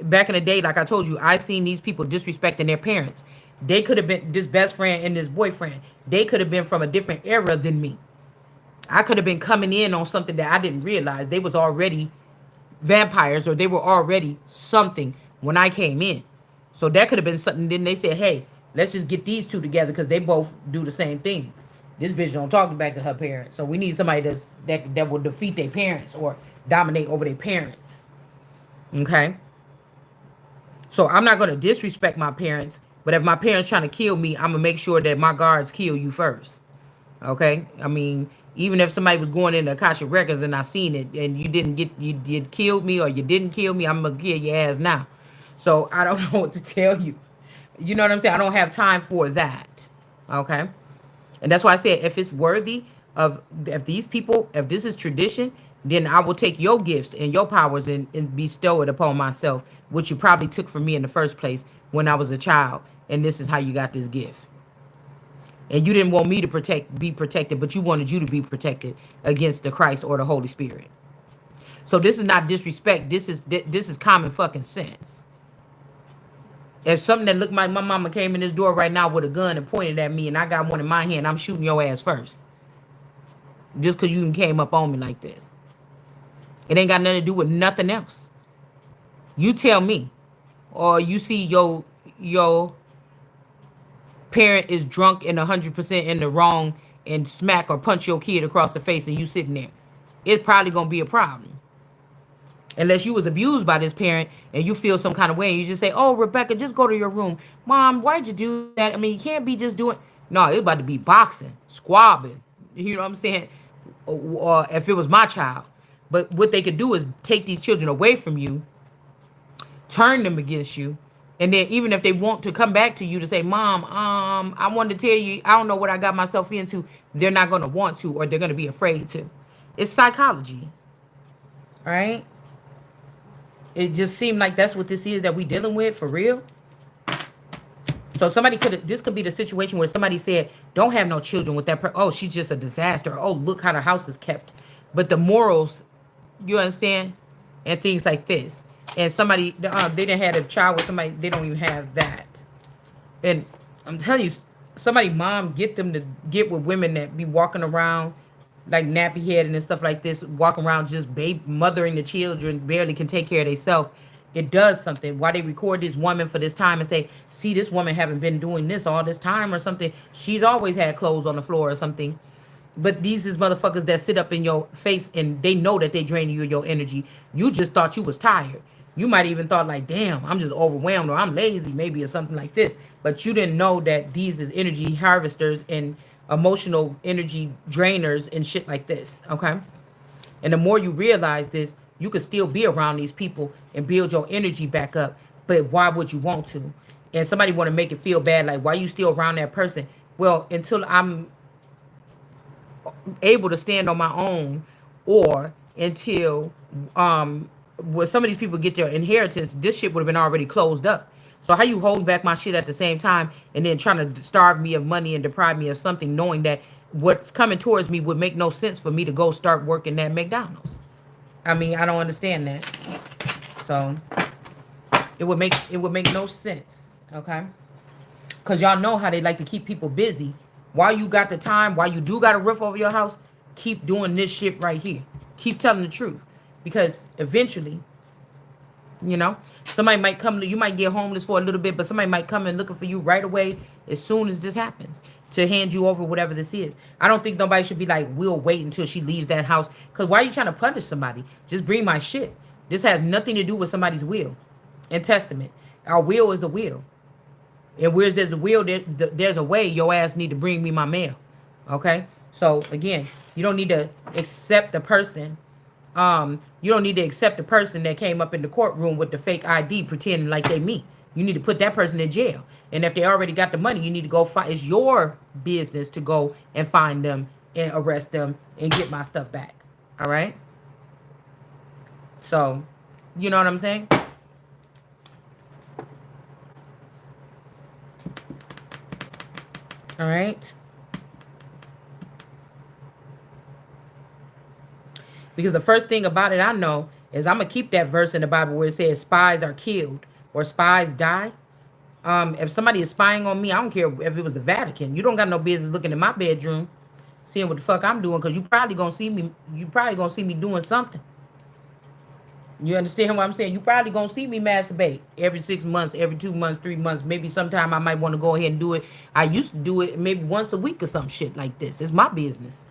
A: back in the day, like I told you, I seen these people disrespecting their parents. They could have been this best friend and this boyfriend. They could have been from a different era than me. I could have been coming in on something that I didn't realize. They was already vampires, or they were already something when I came in. So that could have been something. Then they said, hey, let's just get these two together because they both do the same thing. This bitch don't talk back to her parents. So we need somebody that will defeat their parents or dominate over their parents. Okay? So I'm not going to disrespect my parents, but if my parents trying to kill me, I'm going to make sure that my guards kill you first. Okay? I mean, even if somebody was going into Akasha Records and I seen it and you killed me or you didn't kill me, I'm going to kill your ass now. So I don't know what to tell you. You know what I'm saying? I don't have time for that. Okay? And that's why I said, if it's worthy of, if these people, if this is tradition, then I will take your gifts and your powers and bestow it upon myself, which you probably took from me in the first place when I was a child. And this is how you got this gift. And you didn't want me to be protected, but you wanted you to be protected against the Christ or the Holy Spirit. So this is not disrespect. This is common fucking sense. If something that looked like my mama came in this door right now with a gun and pointed at me and I got one in my hand, I'm shooting your ass first. Just because you came up on me like this. It ain't got nothing to do with nothing else. You tell me. Or you see your parent is drunk and 100% in the wrong and smack or punch your kid across the face and you sitting there. It's probably going to be a problem. Unless you was abused by this parent and you feel some kind of way. And you just say, oh, Rebecca, just go to your room. Mom, why'd you do that? I mean, you can't be just doing... No, it's about to be boxing, squabbing. You know what I'm saying? Or if it was my child. But what they could do is take these children away from you, turn them against you, and then even if they want to come back to you to say, Mom, I wanted to tell you, I don't know what I got myself into, they're not going to want to, or they're going to be afraid to. It's psychology. All right? It just seemed like that's what this is that we dealing with, for real. So somebody this could be the situation where somebody said, don't have no children with that oh, she's just a disaster. Oh, look how the house is kept. But the morals, you understand? And things like this. And somebody, they didn't have a child with somebody, they don't even have that. And I'm telling you, somebody mom get them to get with women that be walking around like nappy headed and stuff like this, walking around just mothering the children, barely can take care of themselves. It does something. Why they record this woman for this time and say, see, this woman haven't been doing this all this time or something. She's always had clothes on the floor or something. But these is motherfuckers that sit up in your face and they know that they drain you your energy. You just thought you was tired. You might even thought like, damn, I'm just overwhelmed or I'm lazy maybe or something like this. But you didn't know that these is energy harvesters and emotional energy drainers and shit like this. Okay. And the more you realize this, you could still be around these people and build your energy back up. But why would you want to? And somebody want to make it feel bad, like why you still around that person? Well, until I'm able to stand on my own, or until when some of these people get their inheritance, this shit would have been already closed up. So how you holding back my shit at the same time and then trying to starve me of money and deprive me of something, knowing that what's coming towards me would make no sense for me to go start working at McDonald's? I mean, I don't understand that. So it would make no sense, okay? Because y'all know how they like to keep people busy. While you got the time, while you do got a roof over your house, keep doing this shit right here. Keep telling the truth. Because eventually, somebody might come to you, might get homeless for a little bit, but somebody might come in looking for you right away as soon as this happens to hand you over whatever this is. I don't think nobody should be like, we'll wait until she leaves that house. Because why are you trying to punish somebody? Just bring my shit. This has nothing to do with somebody's will and testament. Our will is a will. And where there's a will, there's a way. Your ass need to bring me my mail. Okay? So, again, you don't need to accept the person. You don't need to accept the person that came up in the courtroom with the fake ID pretending like they me. You need to put that person in jail. And if they already got the money, you need to go find. It's your business to go and find them and arrest them and get my stuff back. All right? So, you know what I'm saying? All right? Because the first thing about it I know is I'm going to keep that verse in the Bible where it says spies are killed or spies die. If somebody is spying on me, I don't care if it was the Vatican. You don't got no business looking in my bedroom, seeing what the fuck I'm doing, because you probably going to see me. You probably going to see me doing something. You understand what I'm saying? You probably going to see me masturbate every 6 months, every 2 months, 3 months. Maybe sometime I might want to go ahead and do it. I used to do it maybe once a week or some shit like this. It's my business.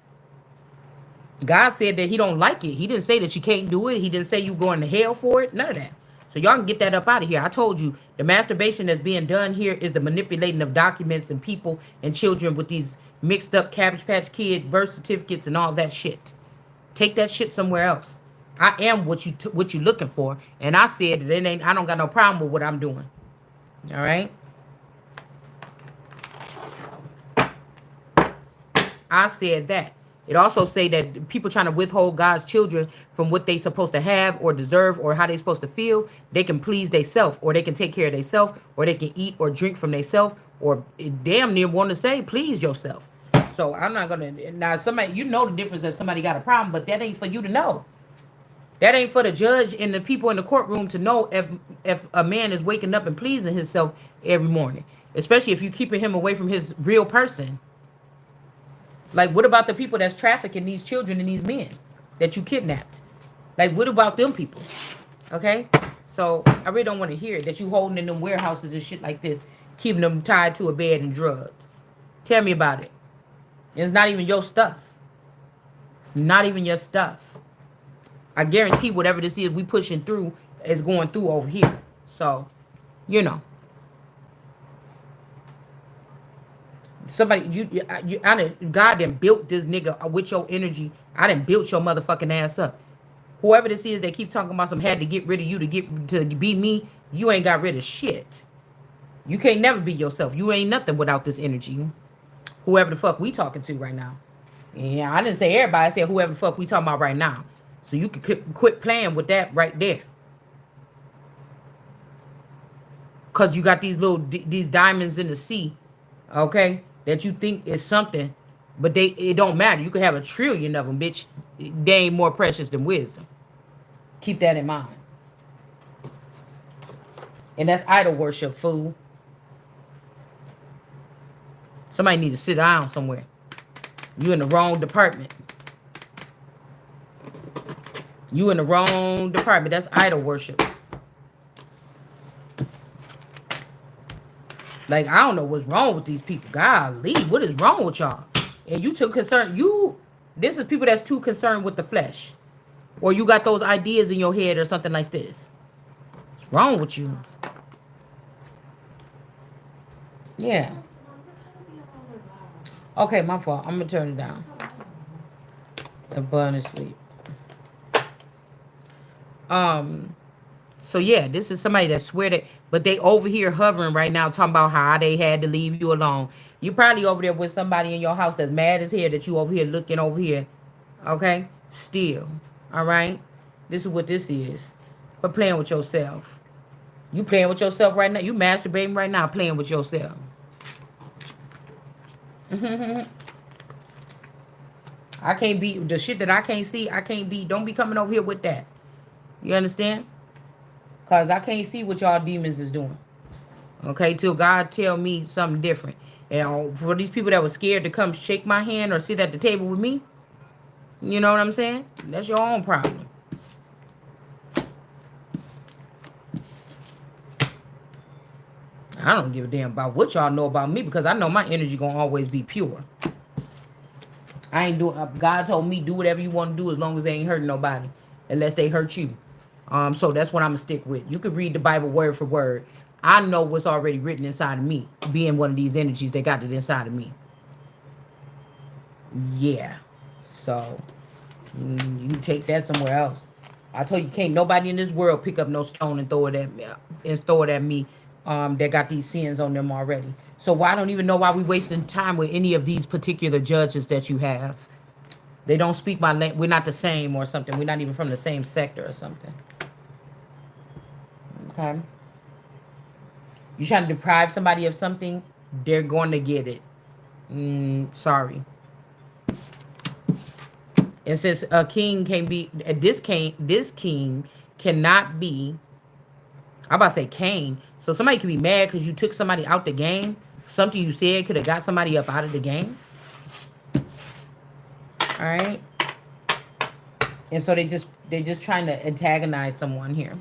A: God said that he don't like it. He didn't say that you can't do it. He didn't say you going to hell for it. None of that. So y'all can get that up out of here. I told you the masturbation that's being done here is the manipulating of documents and people and children with these mixed up Cabbage Patch Kid birth certificates and all that shit. Take that shit somewhere else. I am what you looking for, and I said that it ain't. I don't got no problem with what I'm doing. All right. I said that. It also say that people trying to withhold God's children from what they supposed to have or deserve or how they supposed to feel, they can please theyself, or they can take care of themselves, or they can eat or drink from themselves, or damn near want to say please yourself. So I'm not gonna now somebody the difference that somebody got a problem, but that ain't for you to know. That ain't for the judge and the people in the courtroom to know if a man is waking up and pleasing himself every morning, especially if you keeping him away from his real person. Like, what about the people that's trafficking these children and these men that you kidnapped? Like, what about them people? Okay? So, I really don't want to hear it, that you holding in them warehouses and shit like this, keeping them tied to a bed and drugged. Tell me about it. It's not even your stuff. It's not even your stuff. I guarantee whatever this is we pushing through is going through over here. So, somebody, God done built this nigga with your energy. I done built your motherfucking ass up. Whoever this is, they keep talking about some had to get rid of you to be me. You ain't got rid of shit. You can't never be yourself. You ain't nothing without this energy. Whoever the fuck we talking to right now. Yeah, I didn't say everybody. I said whoever the fuck we talking about right now. So you can quit playing with that right there. Because you got these diamonds in the sea, okay, that you think is something, but it don't matter. You could have 1 trillion of them, bitch. They ain't more precious than wisdom. Keep that in mind. And that's idol worship, fool. Somebody need to sit down somewhere. You in the wrong department. You in the wrong department. That's idol worship. Like, I don't know what's wrong with these people. Golly, what is wrong with y'all? And you too concerned. This is people that's too concerned with the flesh. Or you got those ideas in your head or something like this. What's wrong with you? Yeah. Okay, my fault. I'm gonna turn it down. The bun is asleep. Um, so yeah, this is somebody that swear that, but they over here hovering right now, talking about how they had to leave you alone. You probably over there with somebody in your house that's mad as hell that you over here looking over here. Okay, still, all right. This is what this is. Quit playing with yourself. You playing with yourself right now. You masturbating right now, playing with yourself. I can't be the shit that I can't see. I can't be. Don't be coming over here with that. You understand? Cause I can't see what y'all demons is doing. Okay, till God tell me something different. And for these people that were scared to come shake my hand or sit at the table with me, you know what I'm saying? That's your own problem. I don't give a damn about what y'all know about me because I know my energy gonna always be pure. I ain't doing. God told me do whatever you want to do as long as they ain't hurting nobody, unless they hurt you. So that's what I'm gonna stick with. You could read the Bible word for word. I know what's already written inside of me, being one of these energies that got it inside of me. Yeah. So you can take that somewhere else. I told you, can't nobody in this world pick up no stone and throw it at me, that got these sins on them already. So I don't even know why we wasting time with any of these particular judges that you have. They don't speak my language. We're not the same or something. We're not even from the same sector or something. Okay. You trying to deprive somebody of something, they're going to get it. Sorry. And since a king can't be, this king cannot be. I'm about to say Cain. So somebody could be mad because you took somebody out the game. Something you said could have got somebody up out of the game. All right. And so they just trying to antagonize someone here.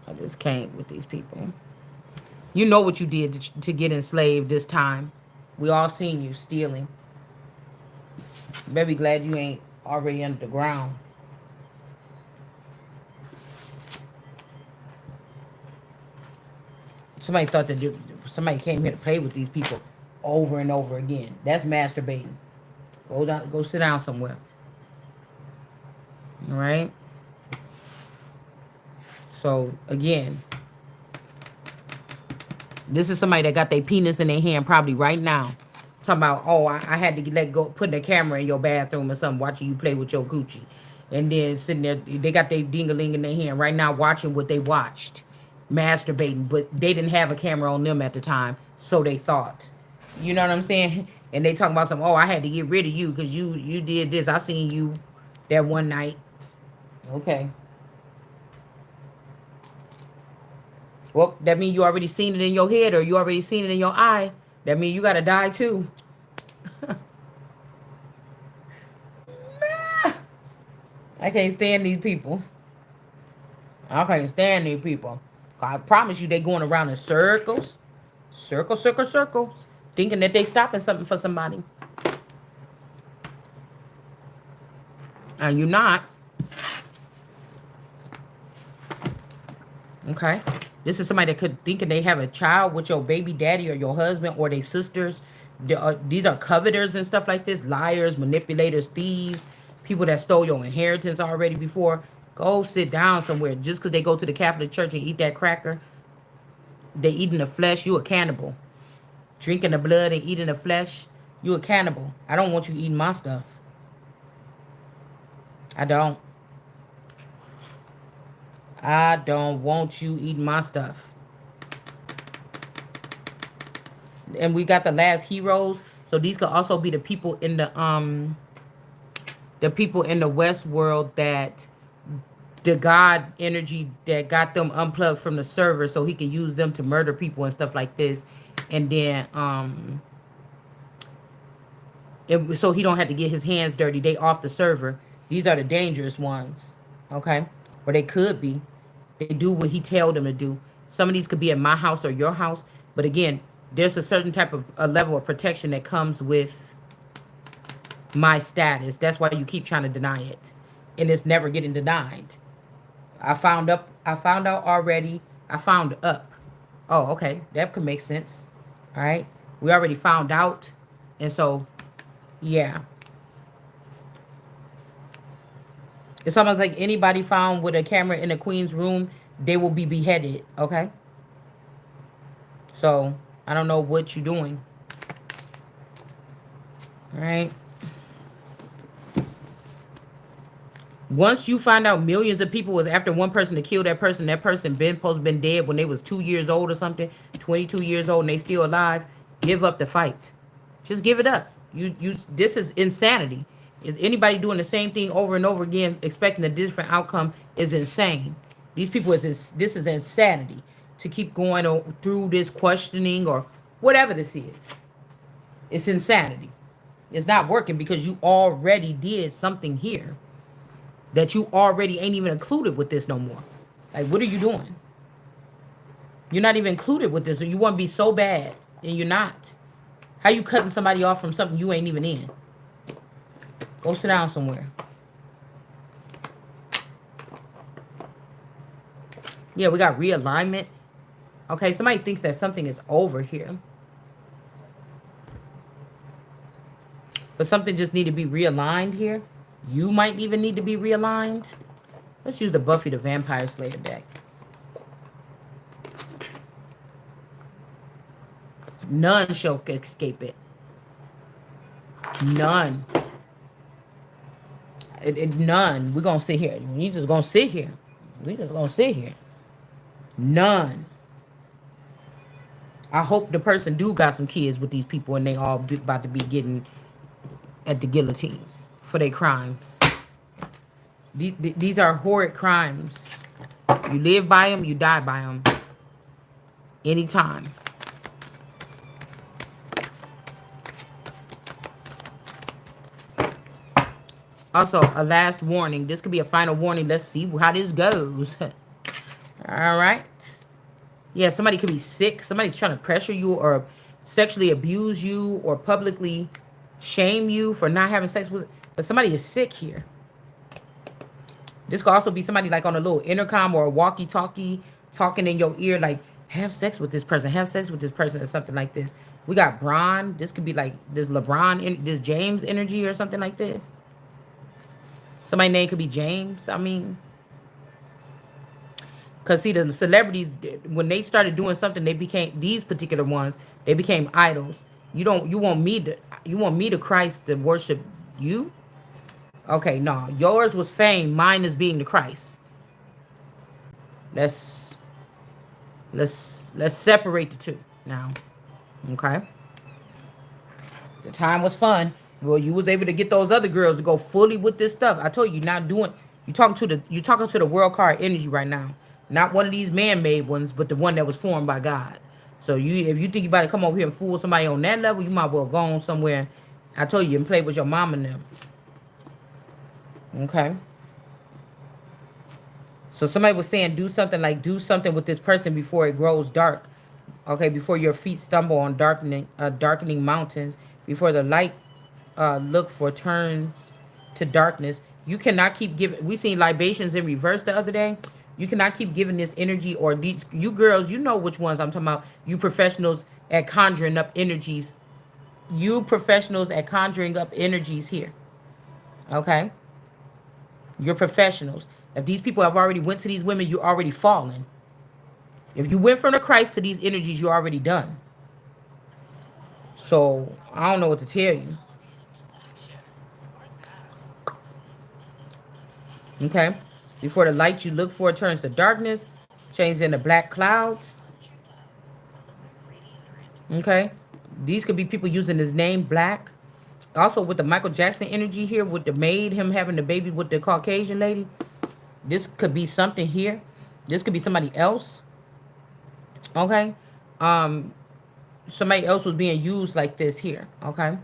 A: I just can't with these people. You know what you did to get enslaved this time. We all seen you stealing. You better be glad you ain't already under the ground. Somebody thought that somebody came here to play with these people over and over again. That's masturbating. Go sit down somewhere. All right. So again, this is somebody that got their penis in their hand probably right now. Talking about, oh, I had to let go, putting a camera in your bathroom or something, watching you play with your coochie. And then sitting there, they got their ding-a-ling in their hand right now watching what they watched. Masturbating, but they didn't have a camera on them at the time, so they thought. You know what I'm saying? And they talking about something, oh, I had to get rid of you because you did this. I seen you that one night. Okay. Well, that means you already seen it in your head or you already seen it in your eye. That means you got to die too. I can't stand these people. I can't stand these people. I promise you they going around in circles. Circles. Thinking that they stopping something for somebody. And you're not. Okay. This is somebody that could thinking they have a child with your baby daddy or your husband or their sisters. These are coveters and stuff like this. Liars, manipulators, thieves, people that stole your inheritance already before. Go sit down somewhere. Just because they go to the Catholic Church and eat that cracker, they eating the flesh, you a cannibal. Drinking the blood and eating the flesh, you a cannibal. I don't want you eating my stuff. I don't. I don't want you eating my stuff. And we got the last heroes. So these could also be the people in the West world that the God energy that got them unplugged from the server so he could use them to murder people and stuff like this. And then so he don't have to get his hands dirty. They off the server. These are the dangerous ones. Okay? Or they could be. They do what he tell them to do. Some of these could be at my house or your house. But again, there's a certain type of a level of protection that comes with my status. That's why you keep trying to deny it. And it's never getting denied. I found out already. I found up. Oh, okay. That could make sense. All right. We already found out. And so, yeah. It's almost like anybody found with a camera in a queen's room, they will be beheaded. Okay. So, I don't know what you're doing. All right. Once you find out millions of people was after one person to kill that person been supposed to been dead when they was 2 years old or something, 22 years old, and they still alive, give up the fight. Just give it up. This is insanity. Is anybody doing the same thing over and over again, expecting a different outcome, is insane. These people this is insanity to keep going through this questioning or whatever this is. It's insanity. It's not working because you already did something here that you already ain't even included with this no more. Like, what are you doing? You're not even included with this, or you want to be so bad, and you're not. How you cutting somebody off from something you ain't even in? Go sit down somewhere. Yeah, we got realignment. Okay, somebody thinks that something is over here. But something just need to be realigned here. You might even need to be realigned. Let's use the Buffy the Vampire Slayer deck. None shall escape it. None. None. We're going to sit here. We just going to sit here. We just going to sit here. None. I hope the person do got some kids with these people and they all about to be getting at the guillotine for their crimes. These are horrid crimes. You live by them, you die by them. Anytime. Also, a last warning. This could be a final warning. Let's see how this goes. All right. Yeah, somebody could be sick. Somebody's trying to pressure you or sexually abuse you or publicly shame you for not having sex with. But somebody is sick here. This could also be somebody like on a little intercom or a walkie-talkie talking in your ear like, have sex with this person, have sex with this person or something like this. We got Bron. This could be like this LeBron, this James energy or something like this. Somebody's name could be James. I mean, because see, the celebrities, when they started doing something, they became, these particular ones, they became idols. You want me to Christ to worship you? Okay, no. Yours was fame. Mine is being the Christ. Let's separate the two now. Okay. The time was fun. Well, you was able to get those other girls to go fully with this stuff. I told you, not doing. You talking to the world card energy right now. Not one of these man-made ones, but the one that was formed by God. So if you think you about to come over here and fool somebody on that level, you might well go on somewhere. I told you, and play with your mom and them. Okay. So somebody was saying do something with this person before it grows dark. Okay, before your feet stumble on darkening mountains, before the light look for turns to darkness. You cannot keep giving. We seen libations in reverse the other day. You cannot keep giving this energy, or these, you girls, you know which ones I'm talking about. You professionals at conjuring up energies. You professionals at conjuring up energies here. Okay? You're professionals. If these people have already went to these women, you're already fallen. If you went from the Christ to these energies, you're already done. So, I don't know what to tell you. Okay? Before the light you look for turns to darkness, changes into black clouds. Okay? These could be people using his name, Black. Also, with the Michael Jackson energy here, with the maid, him having the baby with the Caucasian lady. This could be something here. This could be somebody else. Okay? Somebody else was being used like this here. Okay?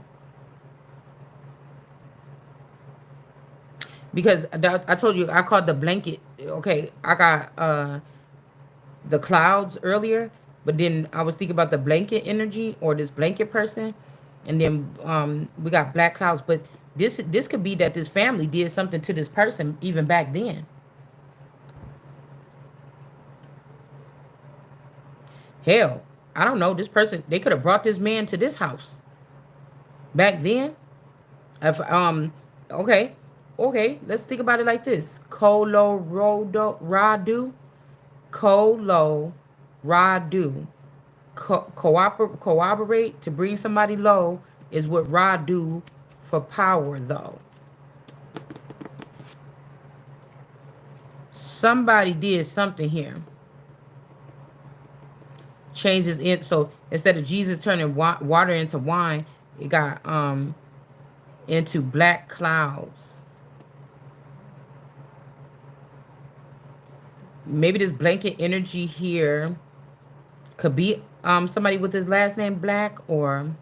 A: Because I told you, I called the blanket. Okay, I got the clouds earlier, but then I was thinking about the blanket energy or this blanket person, and then we got black clouds. But this could be that this family did something to this person even back then. Hell, I don't know. This person, they could have brought this man to this house back then. If okay, okay, let's think about it like this: Radu, Colo Radu. Cooperate to bring somebody low is what Radu for power though. Somebody did something here. Changes in, so instead of Jesus turning water into wine, it got into black clouds. Maybe this blanket energy here could be somebody with his last name Black, or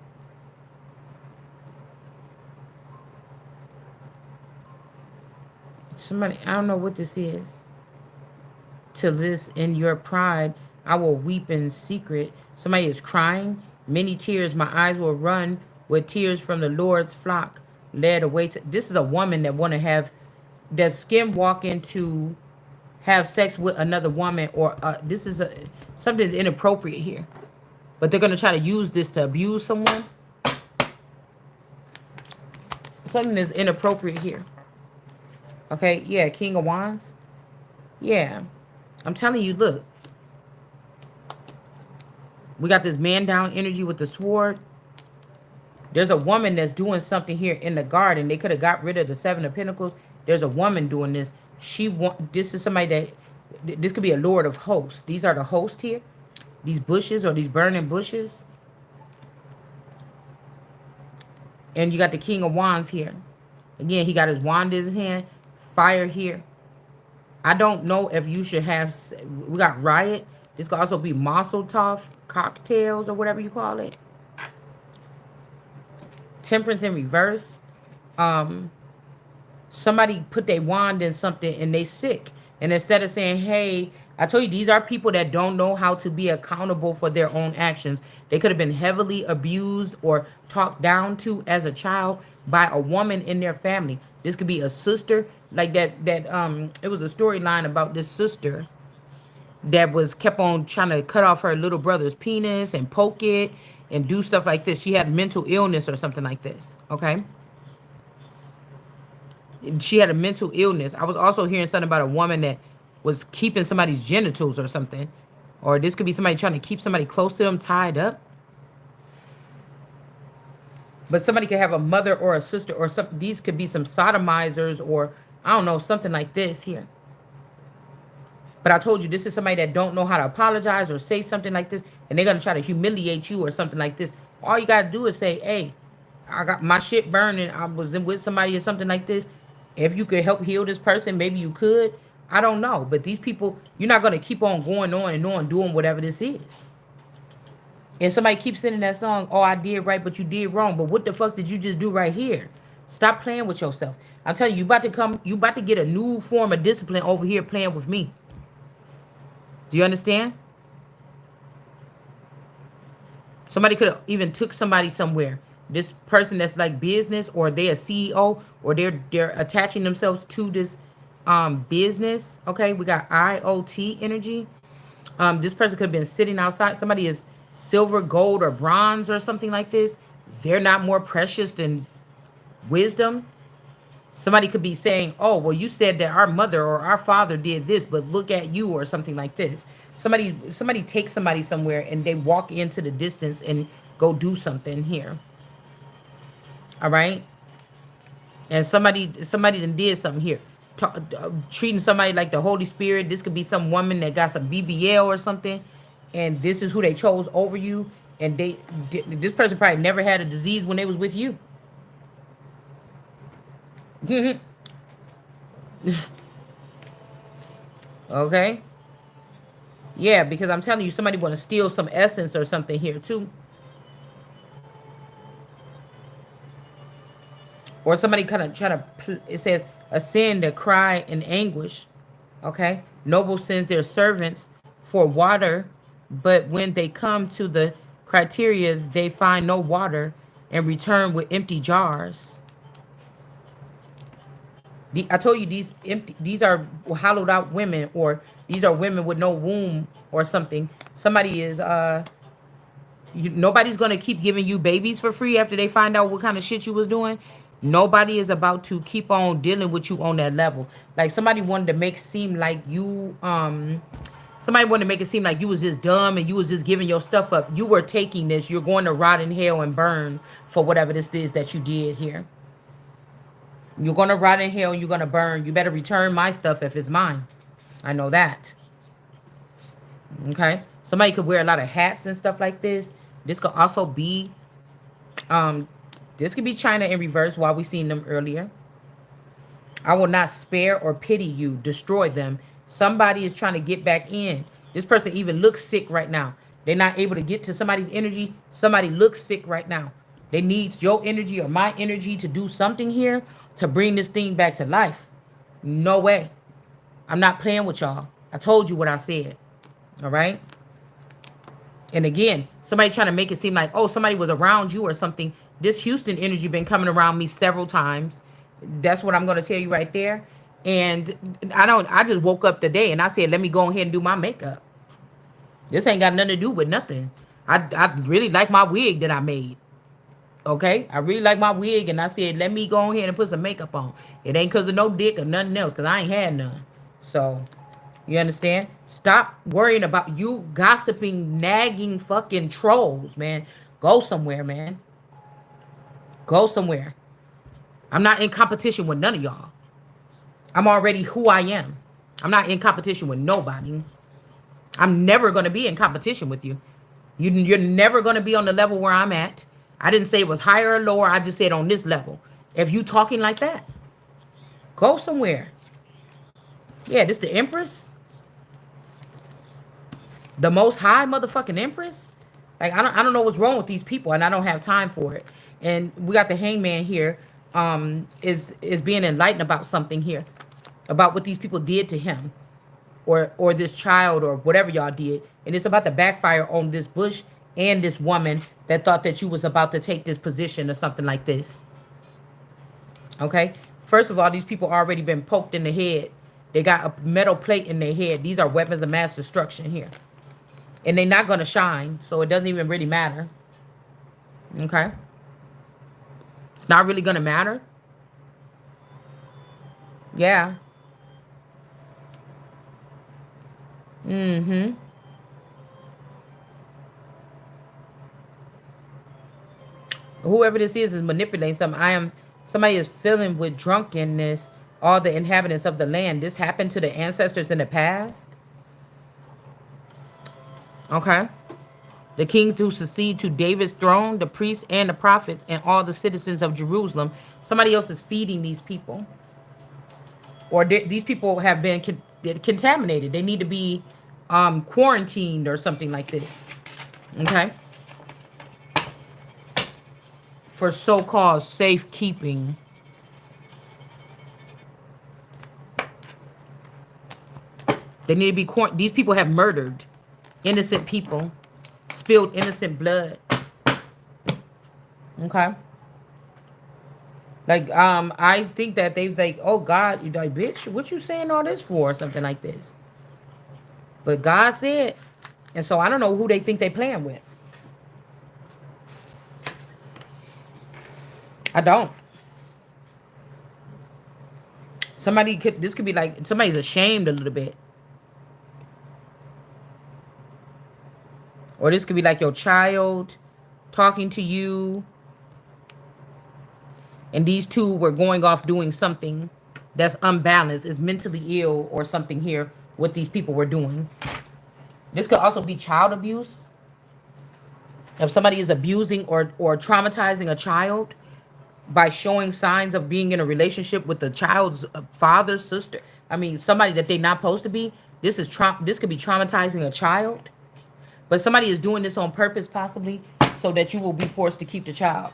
A: somebody, I don't know what this is. To this in your pride, I will weep in secret. Somebody is crying. Many tears, my eyes will run with tears from the Lord's flock led away to. This is a woman that want to have, that skin walking to have sex with another woman, or this is something's inappropriate here. But they're going to try to use this to abuse someone. Something is inappropriate here. Okay, yeah, King of Wands. Yeah. I'm telling you, look. We got this man down energy with the sword. There's a woman that's doing something here in the garden. They could have got rid of the Seven of Pentacles. There's a woman doing this. This is somebody that, this could be a Lord of Hosts. These are the hosts here. These bushes or these burning bushes. And you got the King of Wands here. Again, he got his wand in his hand. Fire here. I don't know if you should have, we got riot. This could also be Mazel-Tov cocktails or whatever you call it. Temperance in reverse. Somebody put their wand in something and they sick. And instead of saying, hey, I told you, these are people that don't know how to be accountable for their own actions. They could have been heavily abused or talked down to as a child by a woman in their family. This could be a sister, like that it was a storyline about this sister that was kept on trying to cut off her little brother's penis and poke it and do stuff like this. She had mental illness or something like this, okay? She had a mental illness. I was also hearing something about a woman that was keeping somebody's genitals or something. Or this could be somebody trying to keep somebody close to them tied up. But somebody could have a mother or a sister or something. These could be some sodomizers or, I don't know, something like this here. But I told you, this is somebody that don't know how to apologize or say something like this. And they're going to try to humiliate you or something like this. All you got to do is say, hey, I got my shit burning. I was in with somebody or something like this. If you could help heal this person, maybe you could. I don't know. But these people, you're not going to keep on going on and on doing whatever this is. And somebody keeps singing that song, oh, I did right, but you did wrong. But what the fuck did you just do right here? Stop playing with yourself. I'm telling you, you about to get a new form of discipline over here playing with me. Do you understand? Somebody could have even took somebody somewhere. This person that's like business, or they're a CEO, or they're attaching themselves to this business. Okay, we got IoT energy. This person could have been sitting outside. Somebody is silver, gold, or bronze or something like this. They're not more precious than wisdom. Somebody could be saying, oh, well, you said that our mother or our father did this, but look at you, or something like this. Somebody takes somebody somewhere and they walk into the distance and go do something here. All right? And somebody done did something here. Treating somebody like the Holy Spirit. This could be some woman that got some BBL or something, and this is who they chose over you. And this person probably never had a disease when they was with you. Okay? Yeah, because I'm telling you, somebody want to steal some essence or something here too. Or somebody kind of try to, it says, a sin that cry in anguish. Okay? Noble sends their servants for water, but when they come to the criteria, they find no water and return with empty jars. I told you these are hollowed out women, or these are women with no womb or something. Somebody is nobody's gonna keep giving you babies for free after they find out what kind of shit you was doing. Nobody is about to keep on dealing with you on that level. Like somebody wanted to make seem like you somebody wanted to make it seem like you was just dumb and you was just giving your stuff up. You were taking this. You're going to rot in hell and burn for whatever this is that you did here. You're going to rot in hell and you're going to burn. You better return my stuff if it's mine. I know that. Okay? Somebody could wear a lot of hats and stuff like this. This could also be, this could be China in reverse while we seen them earlier. I will not spare or pity you. Destroy them. Somebody is trying to get back in. This person even looks sick right now. They're not able to get to somebody's energy. Somebody looks sick right now. They need your energy or my energy to do something here to bring this thing back to life. No way. I'm not playing with y'all. I told you what I said. All right? And again, somebody trying to make it seem like, oh, somebody was around you or something. This Houston energy been coming around me several times. That's what I'm going to tell you right there. And I just woke up today and I said, let me go ahead and do my makeup. This ain't got nothing to do with nothing. I really like my wig that I made. Okay? I really like my wig and I said, let me go ahead and put some makeup on. It ain't because of no dick or nothing else because I ain't had none. So, you understand? Stop worrying about you gossiping, nagging fucking trolls, man. Go somewhere, man. Go somewhere. I'm not in competition with none of y'all. I'm already who I am. I'm not in competition with nobody. I'm never going to be in competition with you. You're never going to be on the level where I'm at. I didn't say it was higher or lower. I just said on this level. If you talking like that, go somewhere. Yeah, this the Empress. The most high motherfucking Empress. Like, I don't know what's wrong with these people, and I don't have time for it. And we got the Hangman here, is being enlightened about something here. About what these people did to him. Or this child or whatever y'all did. And it's about to backfire on this Bush and this woman that thought that you was about to take this position or something like this. Okay? First of all, these people already been poked in the head. They got a metal plate in their head. These are weapons of mass destruction here. And they're not going to shine, so it doesn't even really matter. Okay? It's not really going to matter. Yeah. Mm-hmm. Whoever this is manipulating something. Somebody is filling with drunkenness all the inhabitants of the land. This happened to the ancestors in the past. Okay. The kings who succeed to David's throne, the priests and the prophets, and all the citizens of Jerusalem. Somebody else is feeding these people. Or these people have been contaminated. They need to be quarantined or something like this. Okay. For so-called safekeeping. They need to be quarantined. These people have murdered innocent people. Spilled innocent blood. Okay. Like, I think that they've like, oh God, you like, bitch, what you saying all this for? Or something like this. But God said, and so I don't know who they think they playing with. I don't. This could be like, somebody's ashamed a little bit. Or this could be like your child talking to you. And these two were going off doing something that's unbalanced, is mentally ill or something here, what these people were doing. This could also be child abuse. If somebody is abusing or traumatizing a child by showing signs of being in a relationship with the child's father, sister, I mean, somebody that they're not supposed to be, this could be traumatizing a child. But somebody is doing this on purpose, possibly, so that you will be forced to keep the child.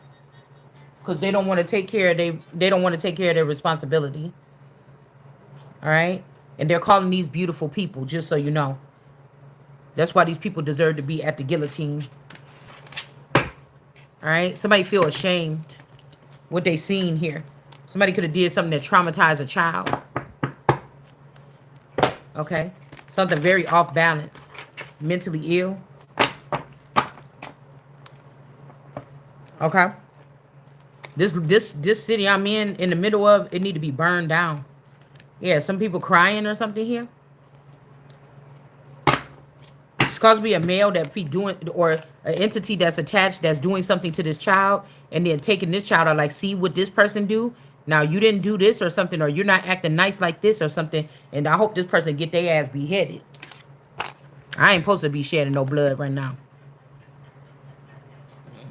A: Because they don't want to take care of they don't want to take care of their responsibility. All right? And they're calling these beautiful people, just so you know. That's why these people deserve to be at the guillotine. All right. Somebody feel ashamed what they seen here. Somebody could have did something that traumatized a child. Okay. Something very off balance. Mentally ill. Okay. This city I'm in the middle of, it need to be burned down. Yeah, some people crying or something here. It's caused to be a male that be doing, or an entity that's attached that's doing something to this child, and then taking this child out, like, see what this person do. Now you didn't do this or something, or you're not acting nice like this or something, and I hope this person get their ass beheaded. I ain't supposed to be shedding no blood right now.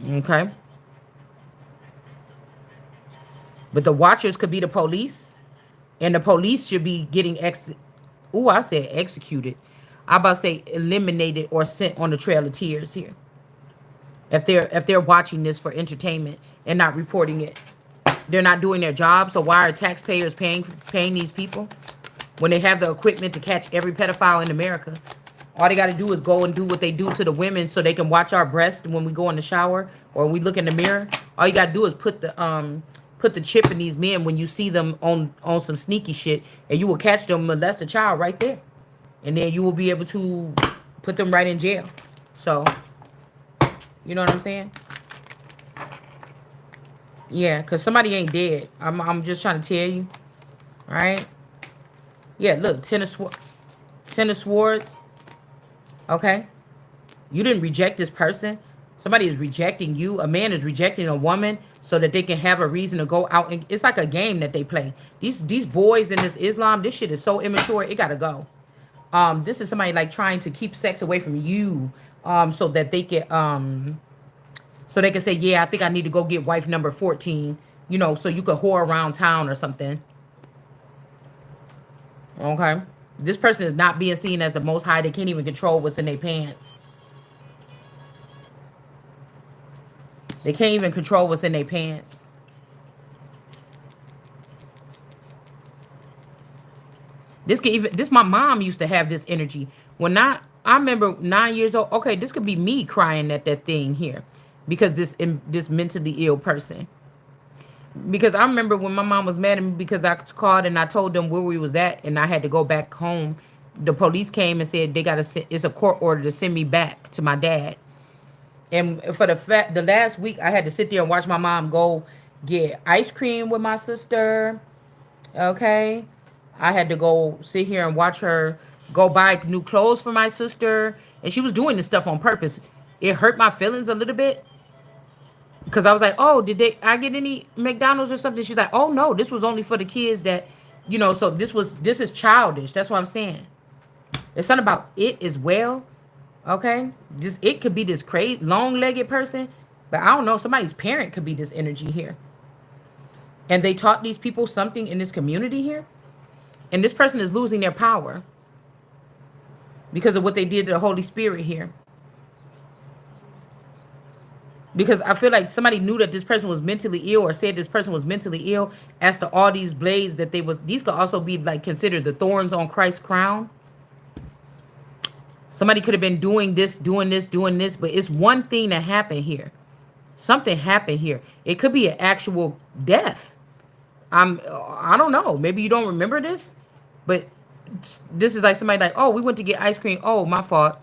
A: Okay. But the watchers could be the police, and the police should be getting I said executed. I about to say eliminated or sent on the Trail of Tears here. If they're watching this for entertainment and not reporting it, they're not doing their job. So why are taxpayers paying these people when they have the equipment to catch every pedophile in America? All they got to do is go and do what they do to the women so they can watch our breasts when we go in the shower or we look in the mirror. All you got to do is put the chip in these men when you see them on some sneaky shit, and you will catch them molest a child right there. And then you will be able to put them right in jail. So, you know what I'm saying? Yeah, because somebody ain't dead. I'm just trying to tell you. All right? Yeah, look, Ten of Swords. Okay? You didn't reject this person. Somebody is rejecting you. A man is rejecting a woman so that they can have a reason to go out. And it's like a game that they play. These boys in this Islam, this shit is so immature. It got to go. This is somebody like trying to keep sex away from you, so that they can, so they can say, yeah, I think I need to go get wife number 14, you know, so you could whore around town or something. Okay. This person is not being seen as the most high. They can't even control what's in their pants. They can't even control what's in their pants. This my mom used to have this energy. I remember 9 years old. Okay, this could be me crying at that thing here because this mentally ill person. Because I remember when my mom was mad at me because I called and I told them where we was at and I had to go back home. The police came and said it's a court order to send me back to my dad. And for the last week I had to sit there and watch my mom go get ice cream with my sister. Okay. I had to go sit here and watch her go buy new clothes for my sister. And she was doing this stuff on purpose. It hurt my feelings a little bit. Because I was like, oh, I get any McDonald's or something? She's like, oh, no, this was only for the kids that, you know, so this is childish. That's what I'm saying. There's something about it as well. Okay? It could be this crazy, long-legged person. But I don't know. Somebody's parent could be this energy here. And they taught these people something in this community here. And this person is losing their power because of what they did to the Holy Spirit here. Because I feel like somebody knew that this person was mentally ill or said this person was mentally ill as to all these blades that these could also be like considered the thorns on Christ's crown. Somebody could have been doing this, but it's one thing that happened here. Something happened here. It could be an actual death. I don't know. Maybe you don't remember this, but this is like somebody like, oh, we went to get ice cream. Oh, my fault.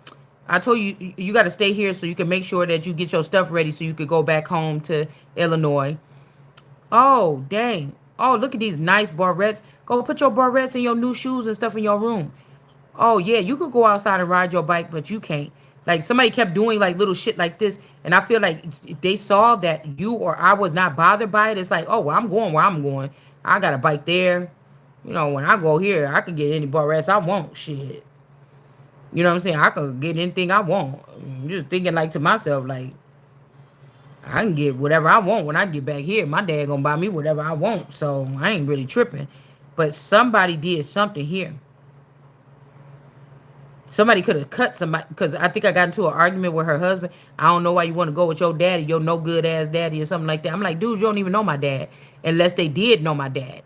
A: I told you, you got to stay here so you can make sure that you get your stuff ready so you could go back home to Illinois. Oh, dang. Oh, look at these nice barrettes. Go put your barrettes and your new shoes and stuff in your room. Oh, yeah, you could go outside and ride your bike, but you can't. Like, somebody kept doing, like, little shit like this, and I feel like if they saw that you or I was not bothered by it, it's like, oh, well, I'm going where I'm going. I got a bike there. You know, when I go here, I can get any barrettes I want. Shit. You know what I'm saying? I could get anything I want. I'm just thinking, like, to myself, like, I can get whatever I want when I get back here. My dad gonna buy me whatever I want, so I ain't really tripping. But somebody did something here. Somebody could have cut somebody, because I think I got into an argument with her husband. I don't know why you want to go with your daddy, your no good ass daddy or something like that. I'm like, dude, you don't even know my dad, unless they did know my dad.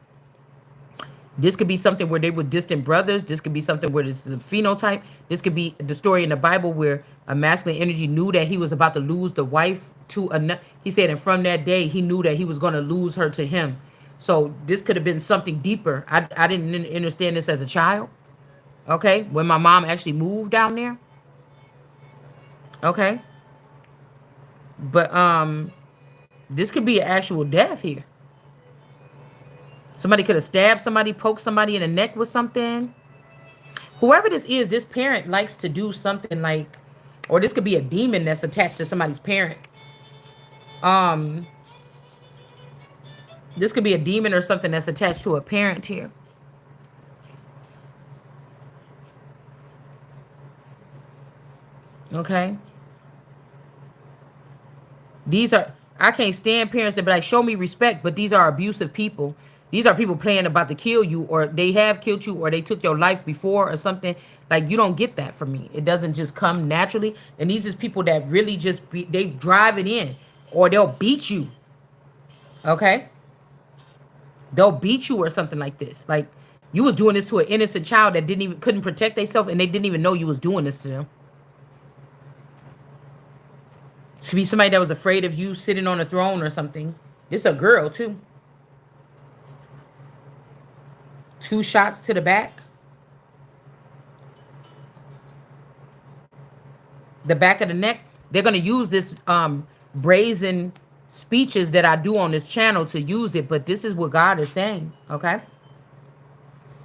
A: This could be something where they were distant brothers. This could be something where this is a phenotype. This could be the story in the Bible where a masculine energy knew that he was about to lose the wife to another. He said, and from that day, he knew that he was going to lose her to him. So this could have been something deeper. I didn't understand this as a child. Okay. When my mom actually moved down there. Okay. But this could be an actual death here. Somebody could have stabbed somebody, poked somebody in the neck with something. Whoever this is, this parent likes to do something like, or this could be a demon that's attached to somebody's parent. Um, this could be a demon or something that's attached to a parent here. Okay. These are, I can't stand parents that be like, show me respect, but these are abusive people. These are people playing about to kill you, or they have killed you, or they took your life before, or something. Like, you don't get that from me. It doesn't just come naturally. And these is people that really just they drive it in, or they'll beat you. Okay, they'll beat you or something like this. Like, you was doing this to an innocent child that didn't even couldn't protect themselves, and they didn't even know you was doing this to them. It could be somebody that was afraid of you sitting on a throne or something. This a girl too. 2 shots to the back of the neck. They're gonna use this brazen speeches that I do on this channel to use it, but this is what God is saying. Okay.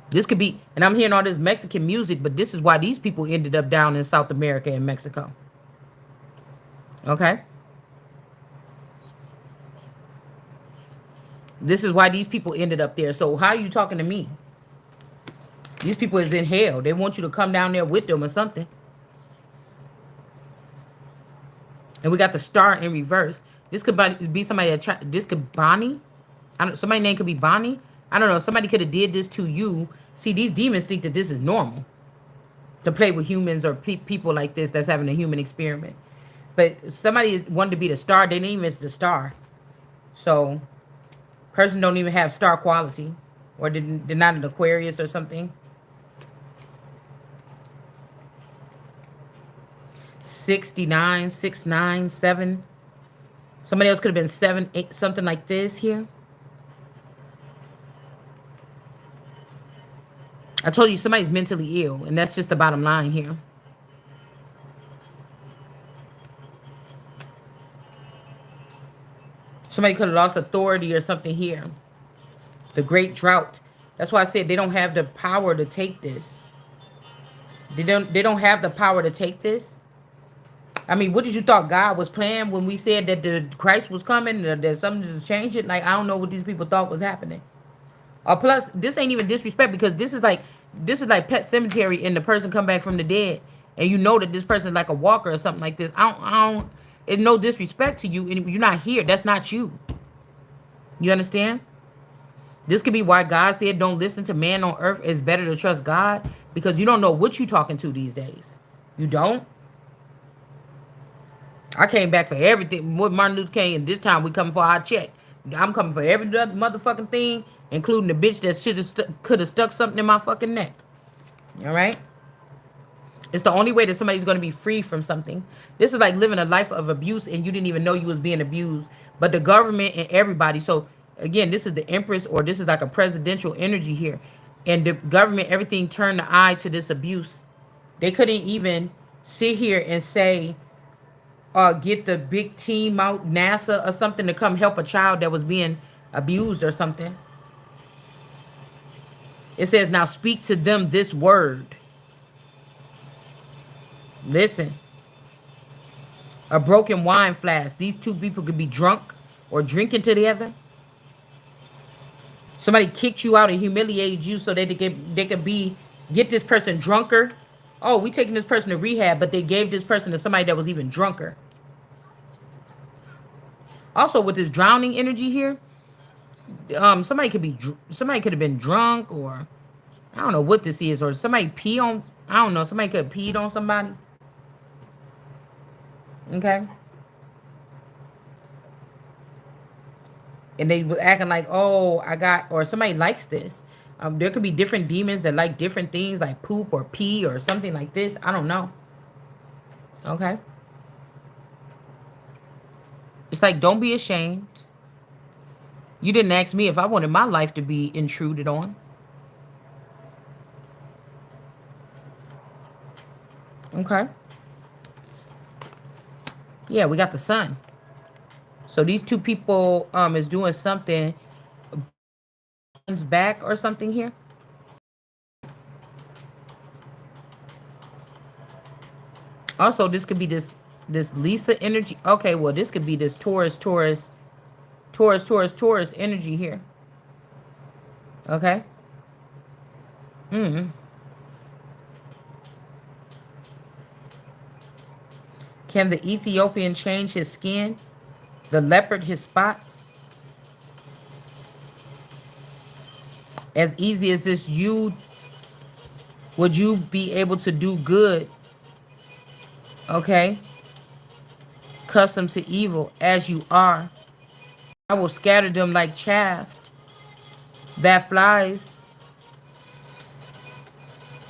A: This could be, and I'm hearing all this Mexican music, but this is why these people ended up down in South America and Mexico. Okay. This is why these people ended up there. So how are you talking to me? These people is in hell. They want you to come down there with them or something. And we got the star in reverse. This could be somebody that this could Bonnie. Somebody's name could be Bonnie. I don't know. Somebody could have did this to you. See, these demons think that this is normal to play with humans or people like this that's having a human experiment. But somebody wanted to be the star. They didn't even miss the star. So, person don't even have star quality, or they're not an Aquarius or something. 69, 6, 9, 7. Somebody else could have been 7, 8, something like this here. I told you somebody's mentally ill, and that's just the bottom line here. Somebody could have lost authority or something here. The great drought. That's why I said they don't have the power to take this. They don't have the power to take this. I mean, what did you thought God was playing when we said that the Christ was coming, that something just changed it? Like, I don't know what these people thought was happening. Plus, this ain't even disrespect, because this is like Pet Cemetery, and the person come back from the dead, and you know that this person is like a walker or something like this. I don't. It's no disrespect to you, and you're not here. That's not you. You understand? This could be why God said, "Don't listen to man on earth. It's better to trust God," because you don't know what you're talking to these days. You don't. I came back for everything. With Martin Luther King, and this time we coming for our check. I'm coming for every other motherfucking thing, including the bitch that could have stuck something in my fucking neck. All right? It's the only way that somebody's going to be free from something. This is like living a life of abuse, and you didn't even know you was being abused. But the government and everybody. So, again, this is the Empress, or this is like a presidential energy here. And the government, everything turned the eye to this abuse. They couldn't even sit here and say, get the big team out, NASA or something, to come help a child that was being abused or something. It says, now speak to them this word. Listen. A broken wine flask. These two people could be drunk or drinking together. Somebody kicked you out and humiliated you so that they could get this person drunker. Oh, we taking this person to rehab, but they gave this person to somebody that was even drunker. Also, with this drowning energy here, somebody could have been drunk, or I don't know what this is, or somebody pee on. I don't know. Somebody could have peed on somebody. Okay. And they were acting like, oh, or somebody likes this. There could be different demons that like different things, like poop or pee or something like this. I don't know. Okay. It's like, don't be ashamed. You didn't ask me if I wanted my life to be intruded on. Okay. Yeah, we got the sun. So these two people is doing something back or something here. Also, this could be this Lisa energy. Okay, well, this could be this Taurus energy here. Okay. Mm. Can the Ethiopian change his skin? The leopard his spots? As easy as this, would you be able to do good? Okay. Accustomed to evil as you are. I will scatter them like chaff that flies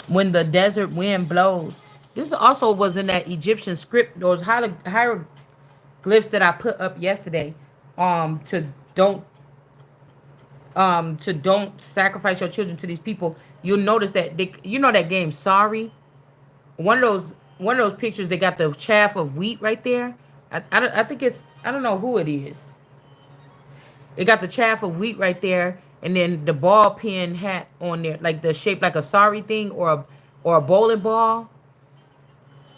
A: when the desert wind blows. This also was in that Egyptian script, those hieroglyphs that I put up yesterday. To don't don't sacrifice your children to these people. You'll notice that you know that game Sorry. One of those pictures they got the chaff of wheat right there. I think it's I don't know who it is. It got the chaff of wheat right there, and then the ball pin hat on there, like the shape like a sorry thing or a bowling ball.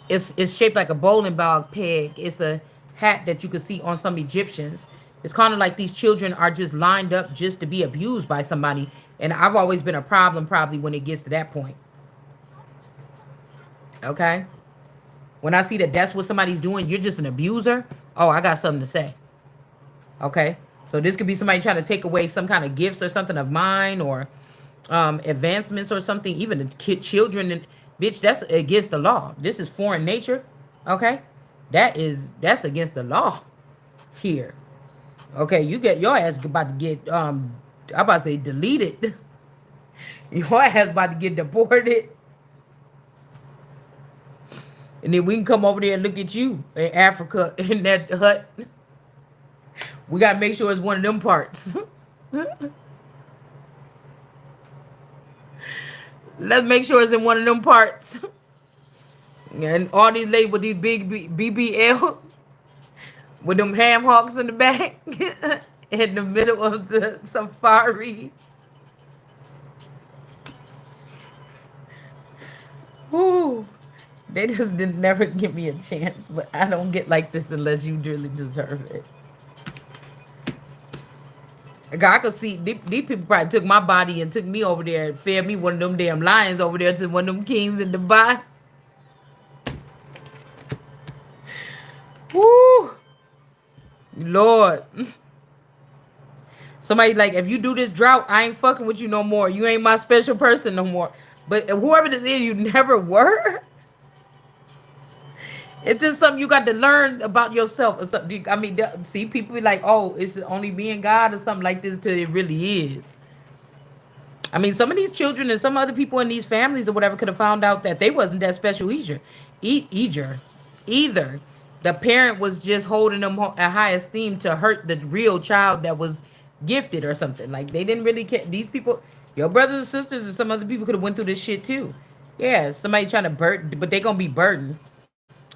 A: It's shaped like a bowling ball peg. It's a hat that you could see on some Egyptians. It's kind of like these children are just lined up just to be abused by somebody. And I've always been a problem probably when it gets to that point. Okay? When I see that that's what somebody's doing, you're just an abuser. Oh, I got something to say. Okay? So this could be somebody trying to take away some kind of gifts or something of mine or advancements or something. Even the children and bitch, that's against the law. This is foreign nature. Okay? That's against the law here. Okay, you get your ass about to get I'm about to say deleted. Your ass about to get deported. And then we can come over there and look at you in Africa in that hut. We gotta make sure it's one of them parts. Let's make sure it's in one of them parts. And all these ladies with these big BBLs with them ham hocks in the back in the middle of the safari. Whoo. They just did never give me a chance, but I don't get like this unless you really deserve it. I could see these people probably took my body and took me over there and fed me one of them damn lions over there to one of them kings in Dubai. Woo! Lord. Somebody like, if you do this drought, I ain't fucking with you no more. You ain't my special person no more. But whoever this is, you never were. It's just something you got to learn about yourself. Or something. I mean, see, people be like, oh, it's only being God or something like this till it really is. I mean, some of these children and some other people in these families or whatever could have found out that they wasn't that special either. The parent was just holding them a high esteem to hurt the real child that was gifted or something. Like they didn't really care. These people, your brothers and sisters and some other people could have went through this shit too. Yeah, somebody trying to burden, but they gonna be burdened.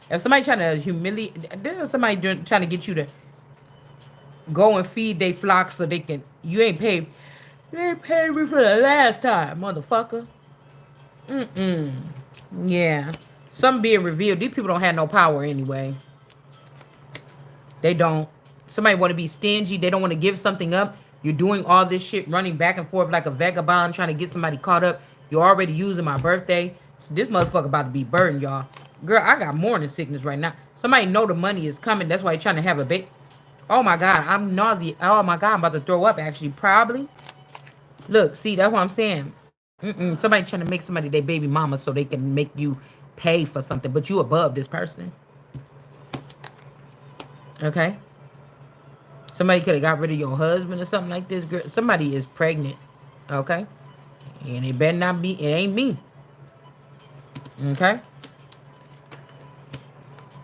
A: If somebody trying to humiliate, there's somebody trying to get you to go and feed their flock so they can. You ain't paid me for the last time, motherfucker. Yeah, something being revealed. These people don't have no power anyway. They don't. Somebody want to be stingy. They don't want to give something up. You're doing all this shit, running back and forth like a vagabond, trying to get somebody caught up. You're already using my birthday. So this motherfucker about to be burdened, y'all. Girl, I got morning sickness right now. Somebody know the money is coming. That's why you're trying to have a baby. Oh my God, I'm nauseous. Oh my God, I'm about to throw up actually, probably. Look, see, that's what I'm saying. Somebody trying to make somebody their baby mama so they can make you pay for something, but you above this person. Okay? Somebody could have got rid of your husband or something like this. Girl, somebody is pregnant. Okay? And it better not be, it ain't me. Okay?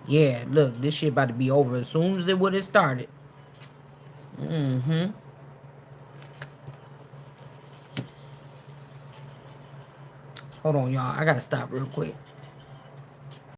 A: Yeah, look, this shit about to be over as soon as it would have started. Mm-hmm. Hold on, y'all. I gotta stop real quick.